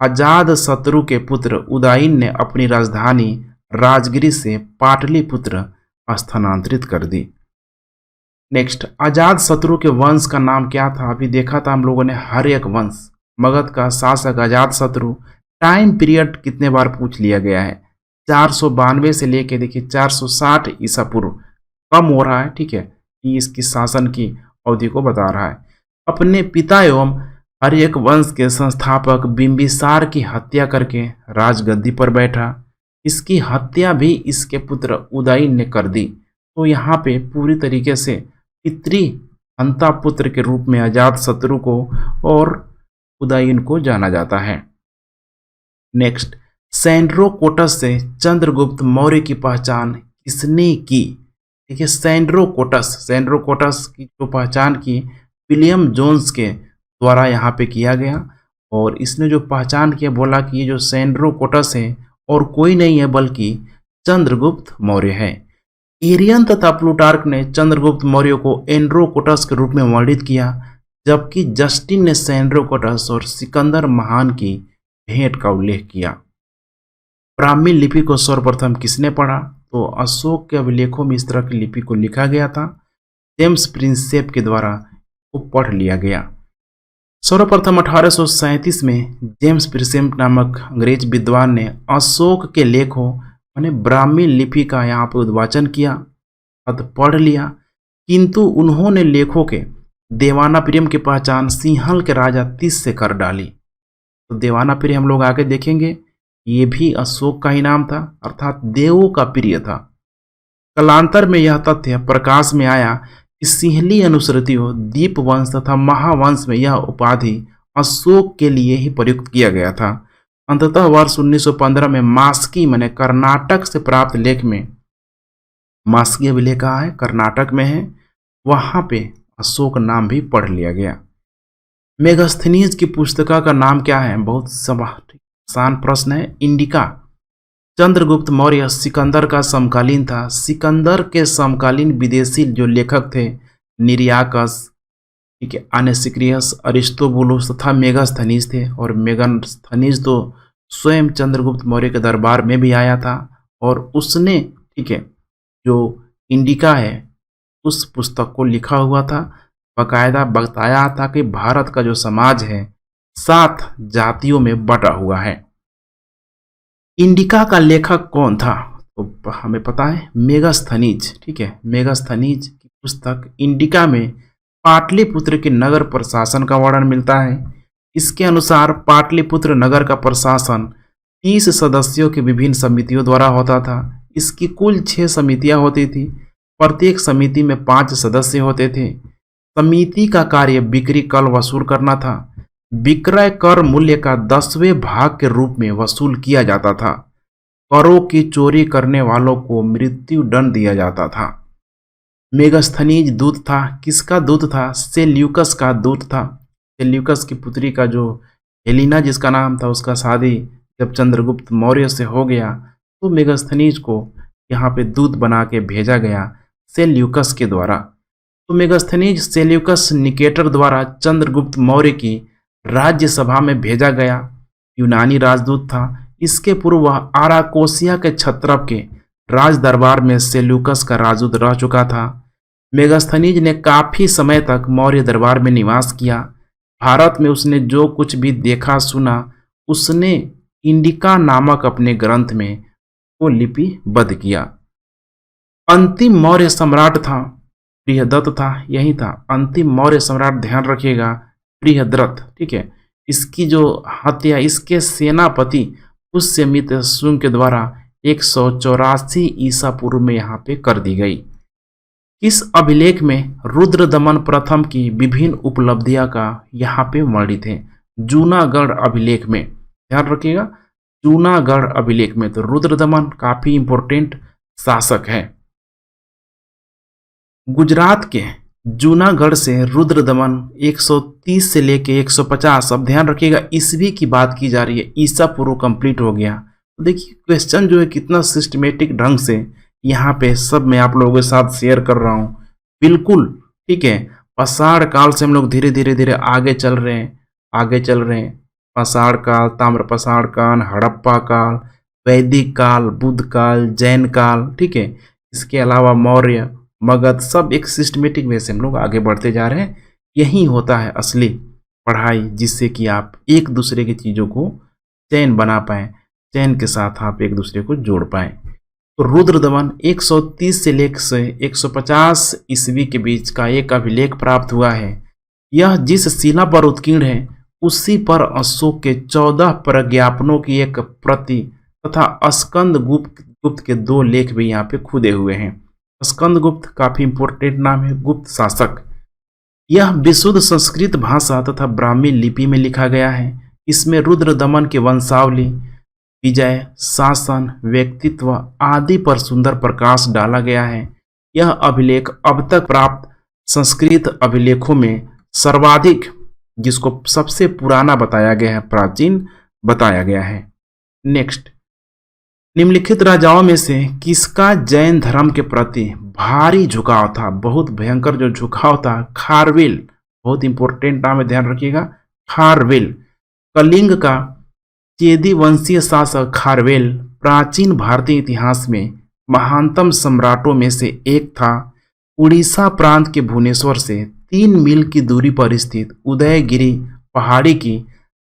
अजातशत्रु के पुत्र उदयन ने अपनी राजधानी राजगिरी से पाटलिपुत्र स्थानांतरित कर दी। नेक्स्ट, अजातशत्रु के वंश का नाम क्या था? अभी देखा था हम लोगों ने, हर्यक वंश। मगध का शासक अजातशत्रु। टाइम पीरियड कितने बार पूछ लिया गया है, 492 से लेके देखिए 460 ईसा पूर्व, कम हो रहा है, ठीक है, ये इसकी शासन की अवधि को बता रहा है। अपने पिता एवं आर्यक वंश के संस्थापक बिंबिसार की हत्या करके राजगद्दी पर बैठा। इसकी हत्या भी इसके पुत्र उदयन ने कर दी। तो यहाँ पे पूरी तरीके से पितृ हंता पुत्र के रूप में अजात शत्रु को और उदयन को जाना जाता है। नेक्स्ट, सैंड्रोकोटस से चंद्रगुप्त मौर्य की पहचान किसने की? देखिए, सैंड्रोकोटस की जो पहचान की विलियम जोन्स के द्वारा यहाँ पे किया गया। और इसने जो पहचान किया, बोला कि ये जो सैंड्रोकोटस है और कोई नहीं है बल्कि चंद्रगुप्त मौर्य है। एरियन तथा प्लूटार्क ने चंद्रगुप्त मौर्य को एंड्रोकोटस के रूप में वर्णित किया, जबकि जस्टिन ने सैंड्रोकोटस और सिकंदर महान की भेंट का उल्लेख किया। ब्राह्मी लिपि को सर्वप्रथम किसने पढ़ा? तो अशोक के अभिलेखों में इस तरह की लिपि को लिखा गया था। जेम्स प्रिंसेप के द्वारा वो पढ़ लिया गया। सर्वप्रथम 1837 में जेम्स प्रिंसेप नामक अंग्रेज विद्वान ने अशोक के लेखों माने ब्राह्मी लिपि का यहाँ पर उद्वाचन किया, पढ़ लिया, किंतु उन्होंने लेखों के देवानाप्रियम की पहचान सिंहल के राजा तीस से कर डाली। तो देवानाप्रिय हम लोग आगे देखेंगे, ये भी अशोक का ही नाम था, अर्थात देवों का प्रिय था। कालांतर में यह तथ्य प्रकाश में आया कि सिंहली अनुश्रुतियों, दीप वंश तथा महावंश में यह उपाधि अशोक के लिए ही प्रयुक्त किया गया था। अंततः वर्ष 1915 में मास्की माने कर्नाटक से प्राप्त लेख में, मास्की अभिलेख कहाँ है? कर्नाटक में है, वहां पे अशोक नाम भी पढ़ लिया गया। मेगास्थनीज की पुस्तिका का नाम क्या है? बहुत आसान प्रश्न है, इंडिका। चंद्रगुप्त मौर्य सिकंदर का समकालीन था। सिकंदर के समकालीन विदेशी जो लेखक थे निरियाकस, ठीक है, अनेसिक्रियस, अरिस्टोबुलस तथा मेगास्थनीज थे। और मेगास्थनीज तो स्वयं चंद्रगुप्त मौर्य के दरबार में भी आया था और उसने, ठीक है, जो इंडिका है उस पुस्तक को लिखा हुआ था। बाकायदा बताया था कि भारत का जो समाज है 7 जातियों में बटा हुआ है। इंडिका का लेखक कौन था? तो हमें पता है मेगास्थनीज, ठीक है। मेगास्थनीज की पुस्तक इंडिका में पाटलिपुत्र के नगर प्रशासन का वर्णन मिलता है। इसके अनुसार पाटलिपुत्र नगर का प्रशासन 30 सदस्यों की विभिन्न समितियों द्वारा होता था। इसकी कुल 6 समितियां होती थी, प्रत्येक समिति में 5 सदस्य होते थे। समिति का कार्य बिक्री कर वसूल करना था। विक्रय कर मूल्य का 10वें भाग के रूप में वसूल किया जाता था। करों की चोरी करने वालों को मृत्यु दंड दिया जाता था। मेगास्थनीज दूत था। किसका दूत था? सेल्यूकस का दूत था। सेल्यूकस की पुत्री का जो हेलिना जिसका नाम था, उसका शादी जब चंद्रगुप्त मौर्य से हो गया तो मेगास्थनीज को यहाँ पे दूत बना के भेजा गया सेल्यूकस के द्वारा। तो मेगास्थनीज सेल्यूकस निकेटर द्वारा चंद्रगुप्त मौर्य की राज्यसभा में भेजा गया यूनानी राजदूत था। इसके पूर्व वह आराकोसिया के क्षत्रप के राज दरबार में सेल्यूकस का राजदूत रह चुका था। मेगास्थनीज ने काफी समय तक मौर्य दरबार में निवास किया। भारत में उसने जो कुछ भी देखा सुना उसने इंडिका नामक अपने ग्रंथ में वो लिपिबद्ध किया। अंतिम मौर्य सम्राट था बृहदत्त था, यही था अंतिम मौर्य सम्राट, ध्यान रखिएगा, बृहद्रथ, ठीक है। इसकी जो हत्या इसके सेनापति पुष्यमित्र शुंग के द्वारा 184 ईसा पूर्व में यहाँ पे कर दी गई। इस अभिलेख में रुद्रदमन प्रथम की विभिन्न उपलब्धियां का यहाँ पे वर्णित है। जूनागढ़ अभिलेख में, ध्यान रखिएगा, जूनागढ़ अभिलेख में तो रुद्रदमन काफी इंपॉर्टेंट शासक है। गुजरात के जूनागढ़ से रुद्रदमन 130 से लेके 150, अब ध्यान रखिएगा ईस्वी की बात की जा रही है, ईसा पूर्व कंप्लीट हो गया। तो देखिए क्वेश्चन जो है कितना सिस्टमेटिक ढंग से यहाँ पे सब मैं आप लोगों के साथ शेयर कर रहा हूँ, बिल्कुल ठीक है। पाषाण काल से हम लोग धीरे धीरे धीरे आगे चल रहे हैं। पाषाण काल, ताम्र पाषाण काल, हड़प्पा काल, वैदिक काल, बुद्ध काल, जैन काल, ठीक है। इसके अलावा मौर्य, मगध, सब एक सिस्टमेटिक वे से हम लोग आगे बढ़ते जा रहे हैं। यही होता है असली पढ़ाई, जिससे कि आप एक दूसरे की चीज़ों को चैन बना पाएँ, चैन के साथ आप एक दूसरे को जोड़ पाएँ। तो रुद्रदमन 130 से लेकर 150 ईस्वी के बीच का एक अभिलेख प्राप्त हुआ है। यह जिस शिला पर उत्कीर्ण है उसी पर अशोक के 14 प्रज्ञापनों की एक प्रति तथा स्कंद गुप्त के 2 लेख भी यहाँ पे खुदे हुए हैं। स्कंद गुप्त काफी इंपोर्टेंट नाम है, गुप्त शासक। यह विशुद्ध संस्कृत भाषा तथा ब्राह्मी लिपि में लिखा गया है। इसमें रुद्र दमन के वंशावली, विजय, शासन, व्यक्तित्व आदि पर सुंदर प्रकाश डाला गया है। यह अभिलेख अब तक प्राप्त संस्कृत अभिलेखों में सर्वाधिक, जिसको सबसे पुराना बताया गया है, प्राचीन बताया गया है। नेक्स्ट, निम्नलिखित राजाओं में से किसका जैन धर्म के प्रति भारी झुकाव था? बहुत भयंकर जो झुकाव था, खारवेल। बहुत इंपॉर्टेंट नाम है, ध्यान रखिएगा, खारवेल। कलिंग का चेदी वंशीय शासक खारवेल प्राचीन भारतीय इतिहास में महानतम सम्राटों में से एक था। उड़ीसा प्रांत के भुवनेश्वर से 3 मील की दूरी पर स्थित उदयगिरी पहाड़ी की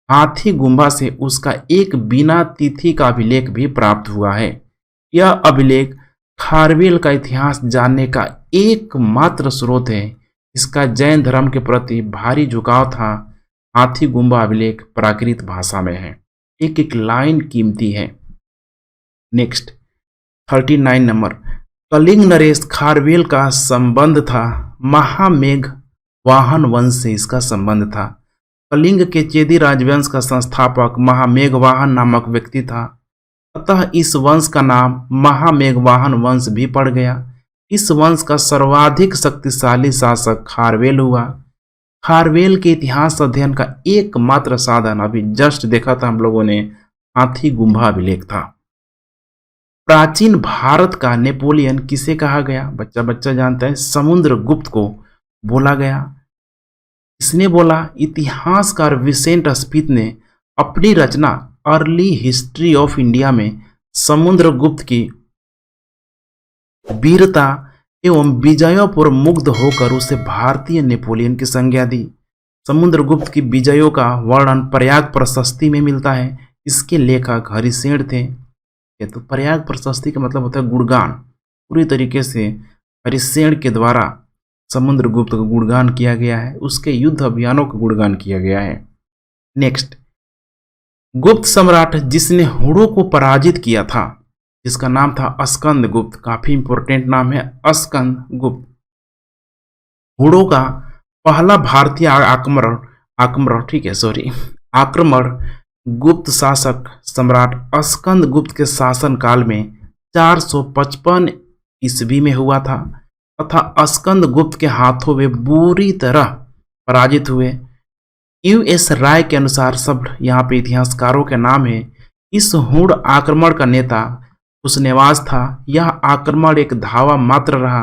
हाथी गुम्बा से उसका एक बिना तिथि का अभिलेख भी प्राप्त हुआ है। यह अभिलेख खारवेल का इतिहास जानने का एकमात्र स्रोत है। इसका जैन धर्म के प्रति भारी झुकाव था। हाथी गुम्बा अभिलेख प्राकृत भाषा में है, एक एक लाइन कीमती है। नेक्स्ट, 39 नंबर, कलिंग नरेश खारवेल का संबंध था महामेघ वाहन वंश से, इसका संबंध था। कलिंग के चेदी राजवंश का संस्थापक महामेघवाहन नामक व्यक्ति था, अतः इस वंश का नाम महामेघवाहन वंश भी पड़ गया। इस वंश का सर्वाधिक शक्तिशाली शासक खारवेल हुआ। खारवेल के इतिहास अध्ययन का एकमात्र साधन अभी जस्ट देखा था हम लोगों ने, हाथी गुम्बा अभिलेख था। प्राचीन भारत का नेपोलियन किसे कहा गया? बच्चा बच्चा जानता है, समुद्रगुप्त को बोला गया। इसने बोला, इतिहासकार विसेंट स्मिथ ने अपनी रचना अर्ली हिस्ट्री ऑफ इंडिया में समुद्रगुप्त की वीरता एवं विजयों पर मुग्ध होकर उसे भारतीय नेपोलियन की संज्ञा दी। समुद्रगुप्त की विजयों का वर्णन प्रयाग प्रशस्ति में मिलता है। इसके लेखक हरिसेन थे। तो प्रयाग प्रशस्ति का मतलब होता है गुणगान। पूरी तरीके से हरिसेन के द्वारा समुद्रगुप्त का गुणगान किया गया है, उसके युद्ध अभियानों का गुणगान किया गया है। नेक्स्ट, गुप्त सम्राट जिसने हुड़ों को पराजित किया था, जिसका नाम था स्कंद गुप्त। काफी इंपॉर्टेंट नाम है, स्कंद गुप्त। हुड़ों का पहला भारतीय आक्रमण गुप्त शासक सम्राट स्कंद गुप्त के शासन काल में 455 ईस्वी में हुआ था तथा स्कंद गुप्त के हाथों वे बुरी तरह पराजित हुए। US राय के अनुसार, सब यहाँ पे इतिहासकारों के नाम है, इस हुड़ आक्रमण का नेता हुसनेवाज था। यह आक्रमण एक धावा मात्र रहा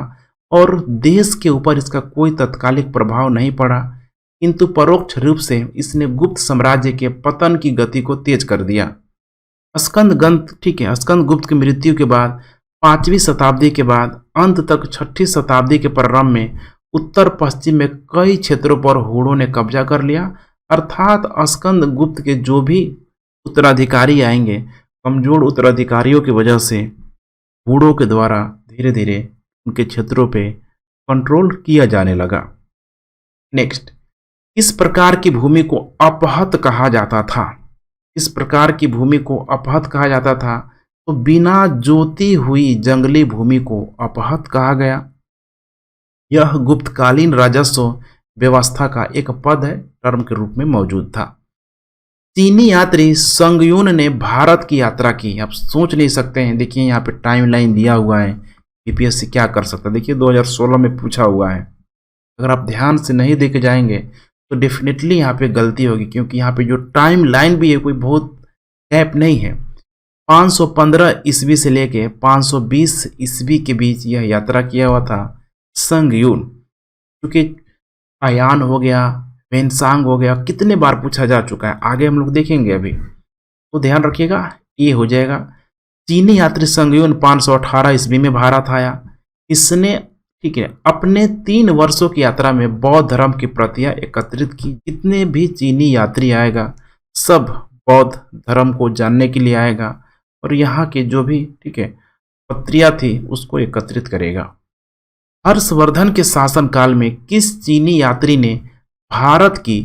और देश के ऊपर इसका कोई तत्कालिक प्रभाव नहीं पड़ा, किंतु परोक्ष रूप से इसने गुप्त साम्राज्य के पतन की गति को तेज कर दिया। स्कंद गुप्त की मृत्यु के बाद 5वीं शताब्दी के बाद अंत तक 6ठी शताब्दी के प्रारंभ में उत्तर पश्चिम में कई क्षेत्रों पर हुड़ों ने कब्जा कर लिया। अर्थात स्कंद गुप्त के जो भी उत्तराधिकारी आएंगे, कमजोर उत्तराधिकारियों की वजह से हुड़ों के द्वारा धीरे धीरे उनके क्षेत्रों पे कंट्रोल किया जाने लगा। नेक्स्ट, इस प्रकार की भूमि को अपहत कहा जाता था। इस प्रकार की भूमि को अपहत कहा जाता था, तो बिना जोती हुई जंगली भूमि को अपहत कहा गया। यह गुप्तकालीन राजस्व व्यवस्था का एक पद है, टर्म के रूप में मौजूद था। चीनी यात्री संगयुन ने भारत की यात्रा की। आप सोच नहीं सकते हैं, देखिए यहाँ पे टाइमलाइन दिया हुआ है, BPSC क्या कर सकता है। देखिए 2016 में पूछा हुआ है। अगर आप ध्यान से नहीं देखे जाएंगे तो डेफिनेटली यहाँ पे गलती होगी, क्योंकि यहाँ पे जो टाइम लाइन भी है कोई बहुत गैप नहीं है। 515 ईस्वी से लेके 520 ईस्वी के बीच यह यात्रा किया हुआ था संगयुन। क्योंकि आयान हो गया, वेनसांग हो गया, कितने बार पूछा जा चुका है, आगे हम लोग देखेंगे अभी, तो ध्यान रखिएगा ये हो जाएगा। चीनी यात्री संगयुन 518 ईस्वी में भारत आया। इसने अपने 3 वर्षों की यात्रा में बौद्ध धर्म की प्रतियां एकत्रित की। जितने भी चीनी यात्री आएगा सब बौद्ध धर्म को जानने के लिए आएगा और यहाँ के जो भी पत्रियां थी उसको एकत्रित करेगा। हर्षवर्धन के शासनकाल में किस चीनी यात्री ने भारत की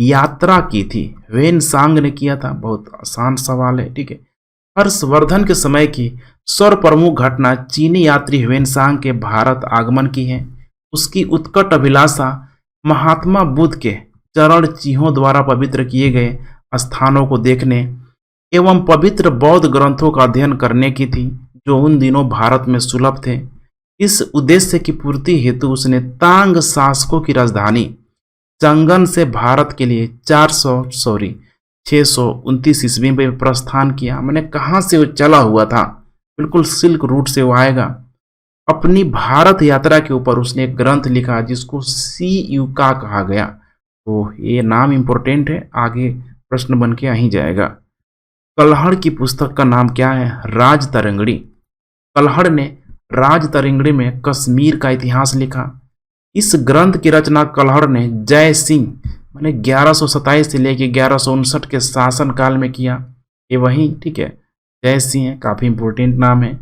यात्रा की थी? ह्वेनसांग ने किया था। बहुत आसान सवाल है, ठीक है। हर्षवर्धन के समय की सर्वप्रमुख घटना चीनी यात्री ह्वेनसांग के भारत आगमन की है। उसकी उत्कट अभिलाषा महात्मा बुद्ध के चरण चिन्हों द्वारा पवित्र किए गए स्थानों को देखने एवं पवित्र बौद्ध ग्रंथों का अध्ययन करने की थी, जो उन दिनों भारत में सुलभ थे। इस उद्देश्य की पूर्ति हेतु उसने तांग शासकों की राजधानी चंगन से भारत के लिए 629 ईस्वी में प्रस्थान किया। मैंने कहाँ से वो चला हुआ था? बिल्कुल सिल्क रूट से वो आएगा। अपनी भारत यात्रा के ऊपर उसने एक ग्रंथ लिखा जिसको सी युका कहा गया। तो ये नाम इंपॉर्टेंट है, आगे प्रश्न बन के आ ही जाएगा। कल्हड़ की पुस्तक का नाम क्या है? राज तरंगड़ी। कल्हड़ ने राज तरंगड़ी में कश्मीर का इतिहास लिखा। इस ग्रंथ की रचना कल्हड़ ने जय सिंह मैंने 1127 से लेकर 1159 के शासन काल में किया। ये वही, ठीक है, जय सिंह है, काफी इंपोर्टेंट नाम है।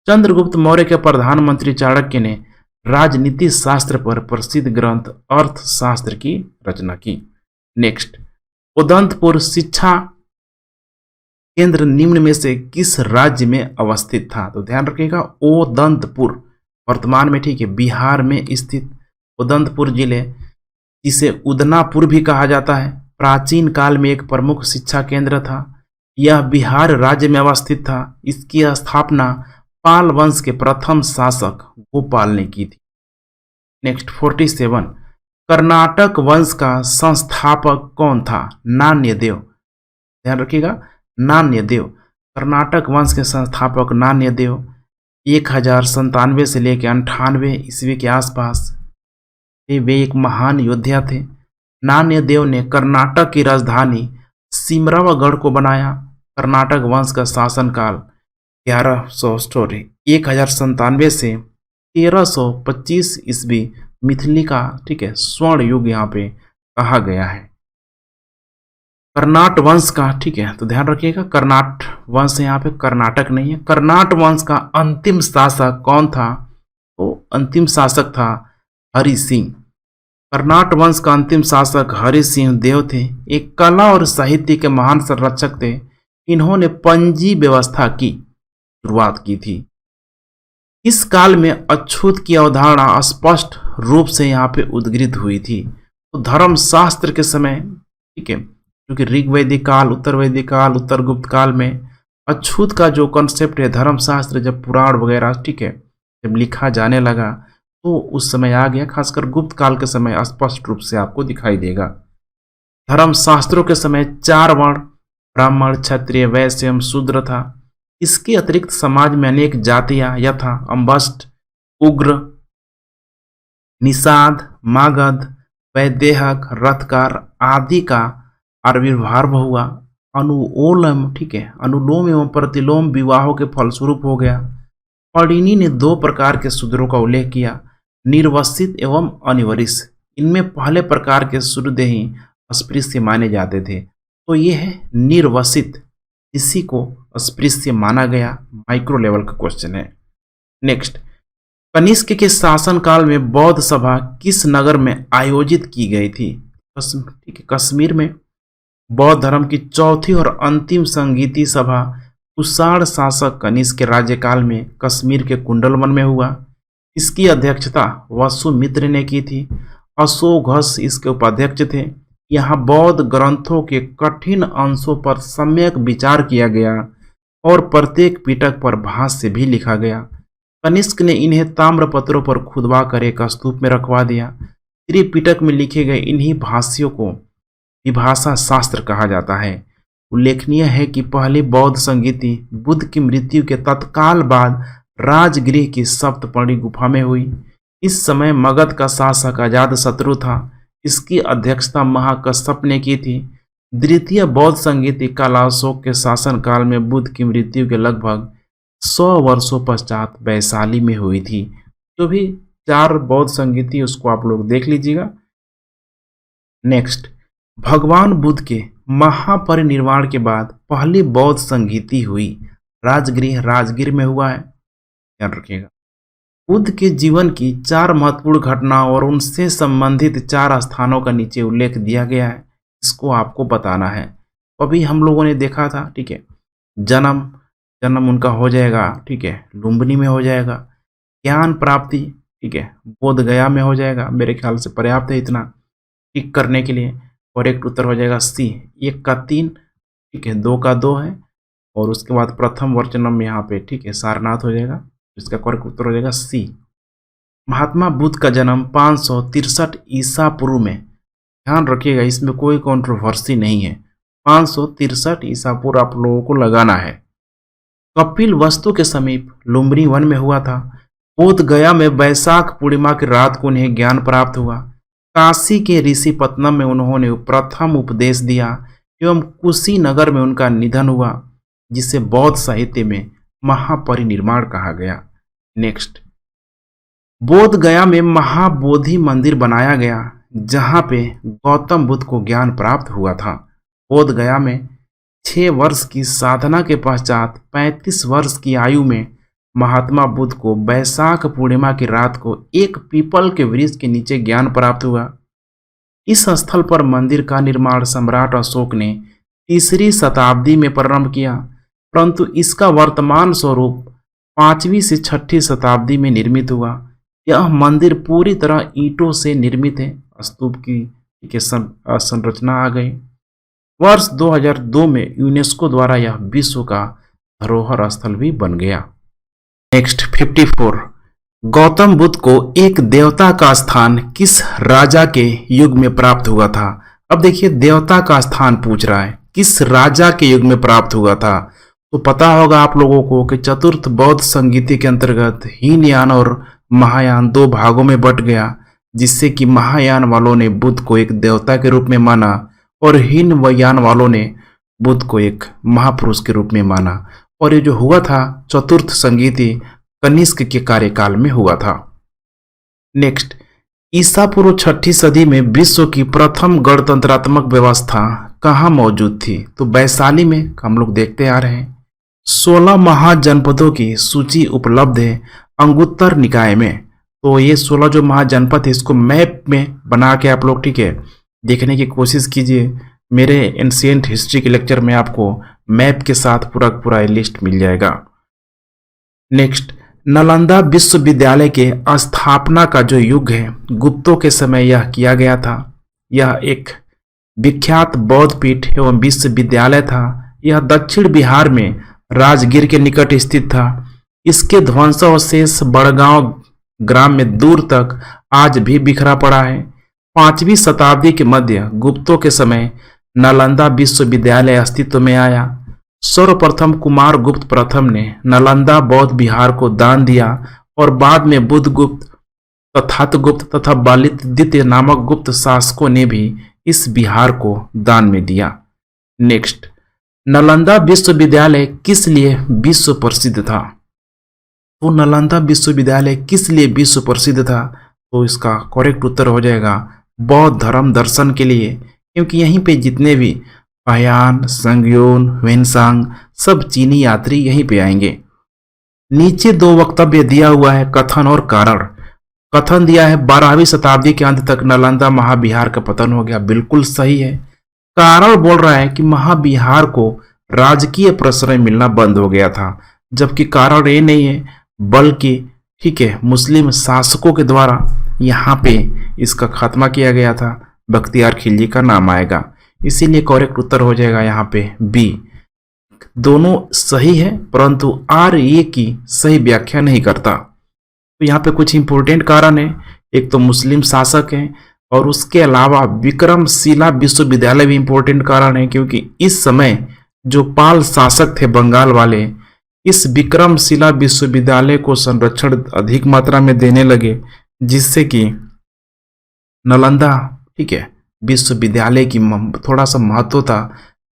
चंद्रगुप्त मौर्य के प्रधानमंत्री चाणक्य ने राजनीति शास्त्र पर प्रसिद्ध ग्रंथ अर्थशास्त्र की रचना की। नेक्स्ट, उदंतपुर शिक्षा केंद्र निम्न में से किस राज्य में अवस्थित था? तो ध्यान रखिएगा, उदंतपुर वर्तमान में, ठीक है, बिहार में स्थित उदंतपुर जिले, जिसे उदनापुर भी कहा जाता है, प्राचीन काल में एक प्रमुख शिक्षा केंद्र था। यह बिहार राज्य में अवस्थित था। इसकी स्थापना पाल वंश के प्रथम शासक गोपाल ने की थी। नेक्स्ट 47, कर्नाटक वंश का संस्थापक कौन था? नान्यदेव। ध्यान रखिएगा, नान्यदेव। कर्नाटक वंश के संस्थापक नान्यदेव 1097 से लेकर 98 ईस्वी के आसपास वे एक महान योद्धा थे। नान्यदेव ने कर्नाटक की राजधानी सिमरावगढ़ को बनाया। कर्नाटक वंश का शासनकाल 1097 से 1325 ईस्वी मिथिली का, ठीक है, स्वर्ण युग यहाँ पे कहा गया है। कर्नाट वंश का, ठीक है, तो ध्यान रखिएगा, कर्नाट वंश यहाँ पे, कर्नाटक नहीं है। कर्नाट वंश का अंतिम शासक कौन था? तो अंतिम शासक था हरि सिंह। कर्नाट वंश का अंतिम शासक हरि सिंह देव थे। एक कला और साहित्य के महान संरक्षक थे। इन्होंने पंजी व्यवस्था की शुरुआत की थी। इस काल में अछूत की अवधारणा स्पष्ट रूप से यहाँ पे उद्गृत हुई थी। तो धर्म शास्त्र के समय, ठीक है, क्योंकि ऋग्वैदिक काल, उत्तर वैदिक काल, उत्तर गुप्त काल में अछूत का जो कॉन्सेप्ट है, धर्मशास्त्र जब पुराण वगैरह, ठीक है, जब लिखा जाने लगा तो उस समय आ गया। खासकर गुप्त काल के समय स्पष्ट रूप से आपको दिखाई देगा। धर्मशास्त्रों के समय 4 वर्ण, ब्राह्मण, क्षत्रिय, वैश्य एवं शूद्र था। इसके अतिरिक्त समाज में अनेक जातियां यथा अंबस्ट, उग्र, निषाद, मागध, वैदेहक, रथकार आदि का आविर्भाव हुआ। अनुलोम, ठीक है, अनुलोम एवं प्रतिलोम विवाहों के फलस्वरूप हो गया। पौडिनी ने 2 प्रकार के शूद्रों का उल्लेख किया, निर्वसित एवं अनिवरिश। इनमें पहले प्रकार के शूद्रदेही अस्पृश्य माने जाते थे, तो ये है निर्वसित, इसी को अस्पृश्य माना गया। माइक्रो लेवल का क्वेश्चन है। नेक्स्ट, कनिष्क के शासनकाल में बौद्ध सभा किस नगर में आयोजित की गई थी? ठीक है, कश्मीर में। बौद्ध धर्म की चौथी और अंतिम संगीति सभा कुषाण शासक कनिष्क के राज्यकाल में कश्मीर के कुंडलवन में हुआ। इसकी अध्यक्षता वसुमित्र ने की थी। अशोघस इसके उपाध्यक्ष थे। यहाँ बौद्ध ग्रंथों के कठिन अंशों पर सम्यक विचार किया गया और प्रत्येक पिटक पर भाष्य भी लिखा गया। कनिष्क ने इन्हें ताम्रपत्रों पर खुदवा कर एक स्तूप में रखवा दिया। त्रिपिटक में लिखे गए इन्हीं भाष्यों को विभाषा शास्त्र कहा जाता है। उल्लेखनीय है कि पहली बौद्ध संगीति बुद्ध की मृत्यु के तत्काल बाद राजगृह की सप्तपर्णी गुफा में हुई। इस समय मगध का शासक अजातशत्रु था। इसकी अध्यक्षता महाकश्यप ने की थी। द्वितीय बौद्ध संगीति कालाशोक के शासनकाल में बुद्ध की मृत्यु के लगभग 100 वर्षों पश्चात वैशाली में हुई थी। जो भी 4 बौद्ध संगीति उसको आप लोग देख लीजिएगा। नेक्स्ट, भगवान बुद्ध के महापरिनिर्वाण के बाद पहली बौद्ध संगीति हुई राजगृह राजगीर में हुआ है, ध्यान रखिएगा। बुद्ध के जीवन की 4 महत्वपूर्ण घटनाओं और उनसे संबंधित 4 स्थानों का नीचे उल्लेख दिया गया है। इसको आपको बताना है। अभी हम लोगों ने देखा था, ठीक है, जन्म जन्म उनका हो जाएगा, ठीक है, लुम्बिनी में हो जाएगा। ज्ञान प्राप्ति, ठीक है, बोध गया में हो जाएगा। मेरे ख्याल से पर्याप्त है इतना टिक करने के लिए। करेक्ट उत्तर हो जाएगा सी, 1 का 3, ठीक है, 2 का 2 है, और उसके बाद प्रथम वर्चनम यहाँ पे, ठीक है, सारनाथ हो जाएगा। इसका करेक्ट उत्तर हो जाएगा सी। महात्मा बुद्ध का जन्म 563 ईसा पूर्व में, ध्यान रखिएगा इसमें कोई कंट्रोवर्सी नहीं है, 563 ईसा पूर्व आप लोगों को लगाना है। कपिल वस्तु के समीप लुम्बिनी वन में हुआ था। बोध गया में वैशाख पूर्णिमा की रात को उन्हें ज्ञान प्राप्त हुआ। काशी के ऋषि पत्तनम में उन्होंने प्रथम उपदेश दिया एवं कुशीनगर में उनका निधन हुआ, जिसे बौद्ध साहित्य में महापरिनिर्वाण कहा गया। नेक्स्ट, बोध गया में महाबोधि मंदिर बनाया गया, जहां पे गौतम बुद्ध को ज्ञान प्राप्त हुआ था। बोध गया में 6 वर्ष की साधना के पश्चात 35 वर्ष की आयु में महात्मा बुद्ध को वैशाख पूर्णिमा की रात को एक पीपल के वृक्ष के नीचे ज्ञान प्राप्त हुआ। इस स्थल पर मंदिर का निर्माण सम्राट अशोक ने 3री शताब्दी में प्रारंभ किया, परंतु इसका वर्तमान स्वरूप 5वीं से 6ठी शताब्दी में निर्मित हुआ। यह मंदिर पूरी तरह ईंटों से निर्मित है। स्तूप की संरचना आ गई। वर्ष 2002 में यूनेस्को द्वारा यह विश्व का धरोहर स्थल भी बन गया। नेक्स्ट 54, गौतम बुद्ध को एक देवता का स्थान किस राजा के युग में प्राप्त हुआ था? अब देखिए, देवता का स्थान पूछ रहा है, किस राजा के युग में प्राप्त हुआ था? तो पता होगा आप लोगों को कि चतुर्थ बौद्ध संगीति के अंतर्गत हीनयान और महायान 2 भागों में बट गया, जिससे कि महायान वालों ने बुद्ध को एक देवता के रूप में माना और हीनयान वालों ने बुद्ध को एक महापुरुष के रूप में माना। और ये जो हुआ था चतुर्थ संगीति कनिष्क के कार्यकाल में हुआ था। नेक्स्ट, ईसा पूर्व 6ठी सदी में विश्व की प्रथम गणतंत्रात्मक व्यवस्था कहाँ मौजूद थी? तो वैशाली में, हम लोग देखते आ रहे हैं। 16 महाजनपदों की सूची उपलब्ध है अंगुत्तर निकाय में। तो ये 16 जो महाजनपद है, इसको मैप में बना के आप लोग, ठीक है, देखने की कोशिश कीजिए। मेरे एंशिएंट हिस्ट्री के लेक्चर में आपको मैप के साथ पूरा लिस्ट मिल जाएगा। नेक्स्ट, नालंदा विश्वविद्यालय के स्थापना का जो युग है, गुप्तों के समय यह किया गया था। यह एक विख्यात बौद्ध पीठ एवं विश्वविद्यालय था। यह दक्षिण बिहार में राजगीर के निकट स्थित था। इसके ध्वंसावशेष बड़गांव ग्राम में दूर तक आज भी बिखरा पड़ा है। 5वीं शताब्दी के मध्य गुप्तों के समय नालंदा विश्वविद्यालय अस्तित्व में आया। सर्वप्रथम कुमार गुप्त प्रथम ने नालंदा बौद्ध विहार को दान दिया और बाद में बुद्ध गुप्त, तथागुप्त तथा बालिद्वितीय नामक गुप्त शासकों ने भी इस विहार को दान में दिया। नेक्स्ट, नालंदा विश्वविद्यालय किस लिए विश्व प्रसिद्ध था? तो नालंदा विश्वविद्यालय किस लिए विश्व प्रसिद्ध था? तो इसका करेक्ट उत्तर हो जाएगा बौद्ध धर्म दर्शन के लिए, क्योंकि यहीं पे जितने भी पायान, संगयोन, वेनसांग सब चीनी यात्री यहीं पे आएंगे। नीचे 2 वक्तव्य दिया हुआ है, कथन और कारण। कथन दिया है 12वीं शताब्दी के अंत तक नालंदा महाविहार का पतन हो गया, बिल्कुल सही है। कारण बोल रहा है कि महाविहार को राजकीय प्रश्रय मिलना बंद हो गया था, जबकि कारण ये नहीं है, बल्कि ठीक है मुस्लिम शासकों के द्वारा यहाँ पे इसका खात्मा किया गया था। बख्तियार खिलजी का नाम आएगा, इसीलिए करेक्ट उत्तर हो जाएगा यहाँ पे बी। दोनों सही है, परंतु आर ये की सही व्याख्या नहीं करता। तो यहाँ पे कुछ इंपॉर्टेंट कारण है। एक तो मुस्लिम शासक हैं, और उसके अलावा विक्रमशिला विश्वविद्यालय भी इंपॉर्टेंट कारण है, क्योंकि इस समय जो पाल शासक थे बंगाल वाले, इस विक्रमशिला विश्वविद्यालय को संरक्षण अधिक मात्रा में देने लगे, जिससे कि नालंदा ठीक है विश्वविद्यालय की थोड़ा सा महत्वता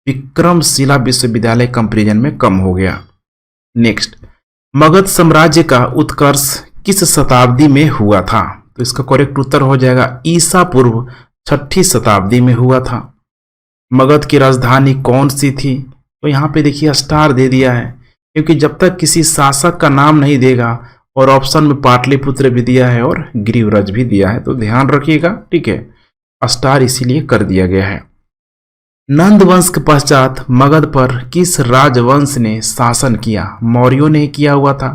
विक्रमशिला विश्वविद्यालय कंपेरिजन में कम हो गया। नेक्स्ट, मगध साम्राज्य का उत्कर्ष किस शताब्दी में हुआ था? तो इसका करेक्ट उत्तर हो जाएगा ईसा पूर्व 6ठी शताब्दी में हुआ था। मगध की राजधानी कौन सी थी? तो यहाँ पे देखिए स्टार दे दिया है, क्योंकि जब तक किसी शासक का नाम नहीं देगा, और ऑप्शन में पाटलिपुत्र भी दिया है और गिरिव्रज भी दिया है, तो ध्यान रखिएगा, ठीक है, स्टार इसीलिए कर दिया गया है। नंद वंश के पश्चात मगध पर किस राजवंश ने शासन किया? मौर्यों ने किया हुआ था।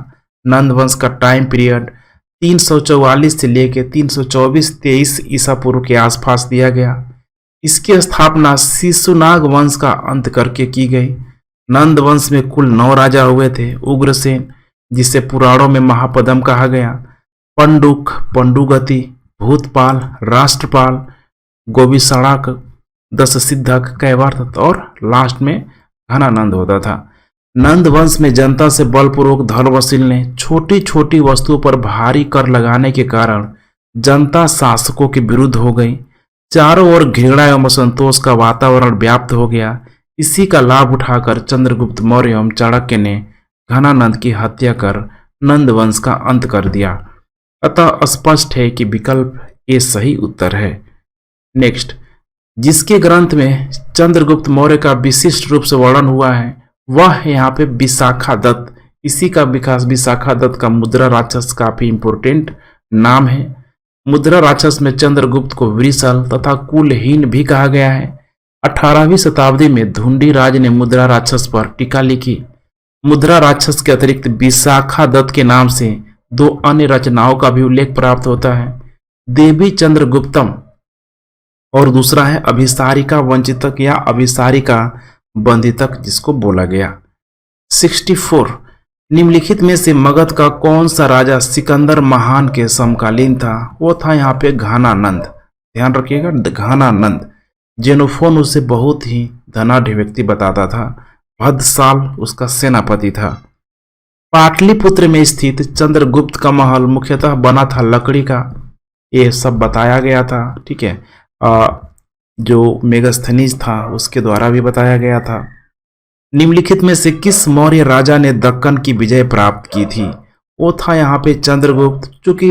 नंद वंश का टाइम पीरियड 344 से लेकर 324-23 ईसा पूर्व के आसपास दिया गया। इसकी स्थापना शिशुनाग वंश का अंत करके की गई। नंद वंश में कुल 9 राजा हुए थे। उग्रसेन, जिसे पुराणों में महापद्म कहा गया, पंडुक, पंडुगति, भूतपाल, राष्ट्रपाल, गोविषणाक, दशसिद्धक, कैवर्त और लास्ट में घनानंद होता था। नंद वंश में जनता से बलपूर्वक धन वसूलने, छोटी छोटी वस्तुओं पर भारी कर लगाने के कारण जनता शासकों के विरुद्ध हो गई। चारों ओर घृणा एवं असंतोष का वातावरण व्याप्त हो गया। इसी का लाभ उठाकर चंद्रगुप्त मौर्य एवं चाणक्य ने घनानंद की हत्या कर नंद वंश का अंत कर दिया। अतः स्पष्ट है कि विकल्प ए सही उत्तर है। नेक्स्ट, जिसके ग्रंथ में चंद्रगुप्त मौर्य का विशिष्ट रूप से वर्णन हुआ है वह है यहाँ पे विशाखा दत्त। इसी का विकास विशाखा दत्त का मुद्रा राक्षस काफी इंपोर्टेंट नाम है। मुद्रा राक्षस में चंद्रगुप्त को वृषल तथा कुलहीन भी कहा गया है। 18वीं शताब्दी में धुंडी राज ने मुद्रा राक्षस पर टीका लिखी। मुद्रा राक्षस के अतिरिक्त विशाखा दत्त के नाम से 2 अन्य रचनाओं का भी उल्लेख प्राप्त होता है, देवी चंद्रगुप्तम और दूसरा है अभिसारिका वंचितक या अभिसारिका बंधितक, जिसको बोला गया। 64, निम्नलिखित में से मगध का कौन सा राजा सिकंदर महान के समकालीन था? वो था यहाँ पे घनानंद। ध्यान रखिएगा, घनानंद। जेनोफोन उसे बहुत ही धनाढ़ व्यक्ति बताता था। भद्रसाल उसका सेनापति था। पाटलिपुत्र में स्थित चंद्रगुप्त का महल मुख्यतः बना था लकड़ी का। ये सब बताया गया था, ठीक है। जो मेगास्थनीज था उसके द्वारा भी बताया गया था। निम्नलिखित में से किस मौर्य राजा ने दक्कन की विजय प्राप्त की थी? वो था यहाँ पे चंद्रगुप्त। चूंकि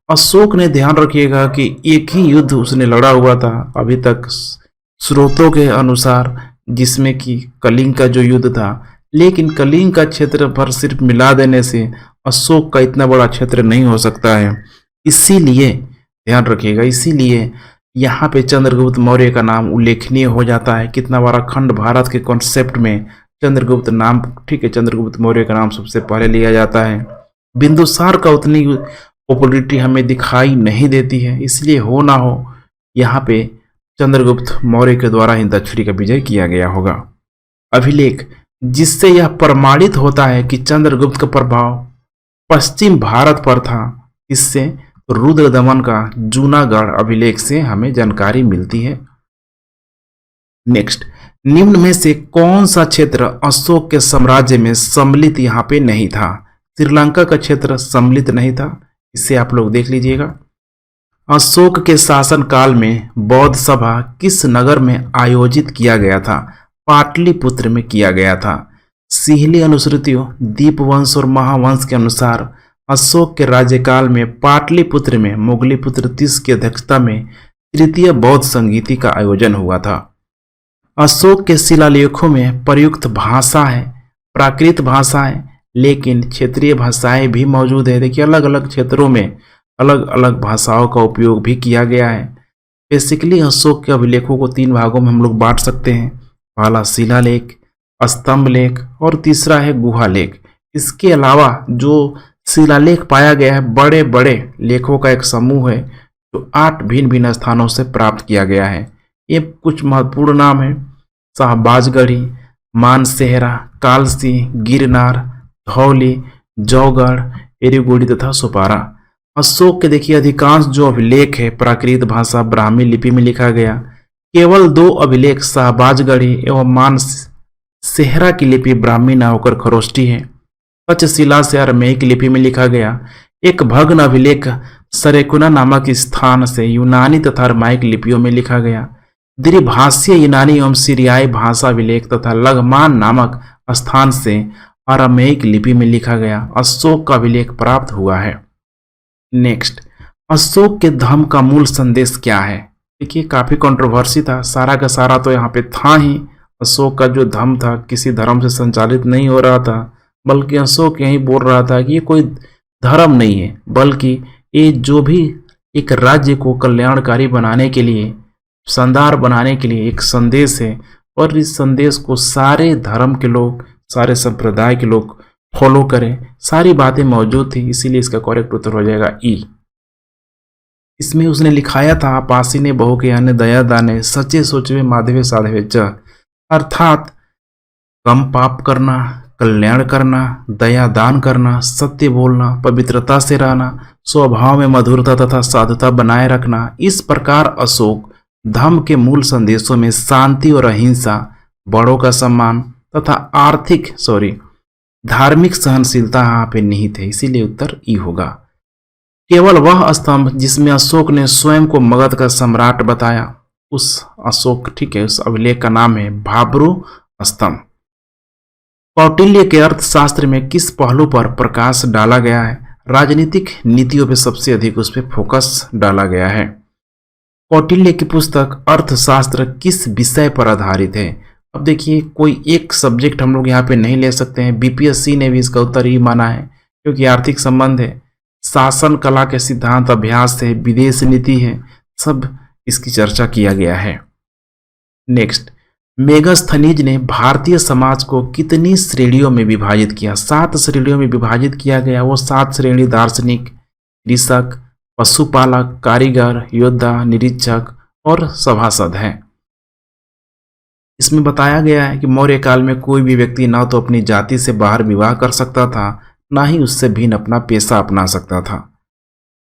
अशोक ने, ध्यान रखिएगा कि एक ही युद्ध उसने लड़ा हुआ था अभी तक स्रोतों के अनुसार, जिसमें कि कलिंग का जो युद्ध था, लेकिन कलिंग का क्षेत्र भर सिर्फ मिला देने से अशोक का इतना बड़ा क्षेत्र नहीं हो सकता है। इसीलिए ध्यान रखिएगा, इसीलिए यहाँ पे चंद्रगुप्त मौर्य का नाम उल्लेखनीय हो जाता है। कितना बड़ा खंड भारत के कॉन्सेप्ट में चंद्रगुप्त नाम, ठीक है, चंद्रगुप्त मौर्य का नाम सबसे पहले लिया जाता है। बिंदुसार का उतनी पॉपुलरिटी हमें दिखाई नहीं देती है, इसलिए हो ना हो यहाँ पे चंद्रगुप्त मौर्य के द्वारा ही दक्षिणी का विजय किया गया होगा। अभिलेख, जिससे यह प्रमाणित होता है कि चंद्रगुप्त का प्रभाव पश्चिम भारत पर था, इससे रुद्रदमन का जूनागढ़ अभिलेख से हमें जानकारी मिलती है। नेक्स्ट, निम्न में से कौन सा क्षेत्र अशोक के साम्राज्य में सम्मिलित यहाँ पे नहीं था? श्रीलंका का क्षेत्र सम्मिलित नहीं था, इसे आप लोग देख लीजिएगा। अशोक के शासन काल में बौद्ध सभा किस नगर में आयोजित किया गया था? पाटलिपुत्र में किया गया था। सिहली अनुश्रुतियों, दीपवंश और महावंश के अनुसार अशोक के राज्यकाल में पाटलिपुत्र में मुगलीपुत्र तीस की अध्यक्षता में तृतीय बौद्ध संगीति का आयोजन हुआ था। अशोक के शिलालेखों में प्रयुक्त भाषा है प्राकृत भाषा है, लेकिन क्षेत्रीय भाषाएं भी मौजूद है। देखिए, अलग अलग क्षेत्रों में अलग अलग भाषाओं का उपयोग भी किया गया है। बेसिकली अशोक के अभिलेखों को 3 भागों में हम लोग बांट सकते हैं। पहला शिलालेख, स्तंभ लेख और तीसरा है गुहा लेख। इसके अलावा जो शिलालेख पाया गया है, बड़े बड़े लेखों का एक समूह है जो 8 भिन्न भिन्न स्थानों से प्राप्त किया गया है। ये कुछ महत्वपूर्ण नाम है: शाहबाजगढ़ी, मानसेहरा, कालसी, गिरनार, धौली, जौगढ़, एरीगुड़ी तथा सुपारा। अशोक के देखिए अधिकांश जो अभिलेख है प्राकृत भाषा ब्राह्मी लिपि में लिखा गया। केवल 2 अभिलेख शाहबाजगढ़ी एवं मानसेहरा की लिपि ब्राह्मी न होकर खरोष्टी है। तक्षशिला से अरमेयिक लिपि में लिखा गया। एक भग्न अभिलेख सरेकुना नामक स्थान से यूनानी तथा अरमाइक लिपियों में लिखा गया। द्विभाषीय यूनानी एवं सीरियाई भाषा अभिलेख तथा लघमान नामक स्थान से अरमेयिक लिपि में लिखा गया अशोक का अभिलेख प्राप्त हुआ है। नेक्स्ट, अशोक के धम्म का मूल संदेश क्या है? देखिए, काफी कंट्रोवर्सी था, सारा का सारा तो यहाँ पे था ही। अशोक का जो धम्म था किसी धर्म से संचालित नहीं हो रहा था, बल्कि अशोक यही बोल रहा था कि ये कोई धर्म नहीं है, बल्कि ये जो भी एक राज्य को कल्याणकारी बनाने के लिए, शानदार बनाने के लिए एक संदेश है। और इस संदेश को सारे धर्म के लोग, सारे संप्रदाय के लोग फॉलो करें। सारी बातें मौजूद थी, इसीलिए इसका करेक्ट उत्तर हो जाएगा ई। इसमें उसने लिखाया था, पासीने बहु के यानी दया दाने, सच्चे सोचवे माधवे साधवे च, अर्थात कम पाप करना, कल्याण करना, दया दान करना, सत्य बोलना, पवित्रता से रहना, स्वभाव में मधुरता तथा साधुता बनाए रखना। इस प्रकार अशोक धर्म के मूल संदेशों में शांति और अहिंसा, बड़ों का सम्मान तथा धार्मिक सहनशीलता यहाँ पे निहित है, इसीलिए उत्तर ई होगा। केवल वह स्तंभ जिसमें अशोक ने स्वयं को मगध का सम्राट बताया, उस अशोक, ठीक है, उस अभिलेख का नाम है भाब्रू स्तंभ। कौटिल्य के अर्थशास्त्र में किस पहलू पर प्रकाश डाला गया है? राजनीतिक नीतियों पर सबसे अधिक उस पर फोकस डाला गया है। कौटिल्य की पुस्तक अर्थशास्त्र किस विषय पर आधारित है? अब देखिए, कोई एक सब्जेक्ट हम लोग यहाँ पे नहीं ले सकते हैं। बीपीएससी ने भी इसका उत्तर ही माना है, क्योंकि आर्थिक संबंध है, शासन कला के सिद्धांत अभ्यास है, विदेश नीति है, सब इसकी चर्चा किया गया है। नेक्स्ट, मेगास्थनीज ने भारतीय समाज को कितनी श्रेणियों में विभाजित किया? 7 श्रेणियों में विभाजित किया गया। वो 7 श्रेणी दार्शनिक, कृषक, पशुपालक, कारीगर, योद्धा, निरीक्षक और सभासद हैं। इसमें बताया गया है कि मौर्य काल में कोई भी व्यक्ति ना तो अपनी जाति से बाहर विवाह कर सकता था, ना ही उससे भिन्न अपना पेशा अपना सकता था।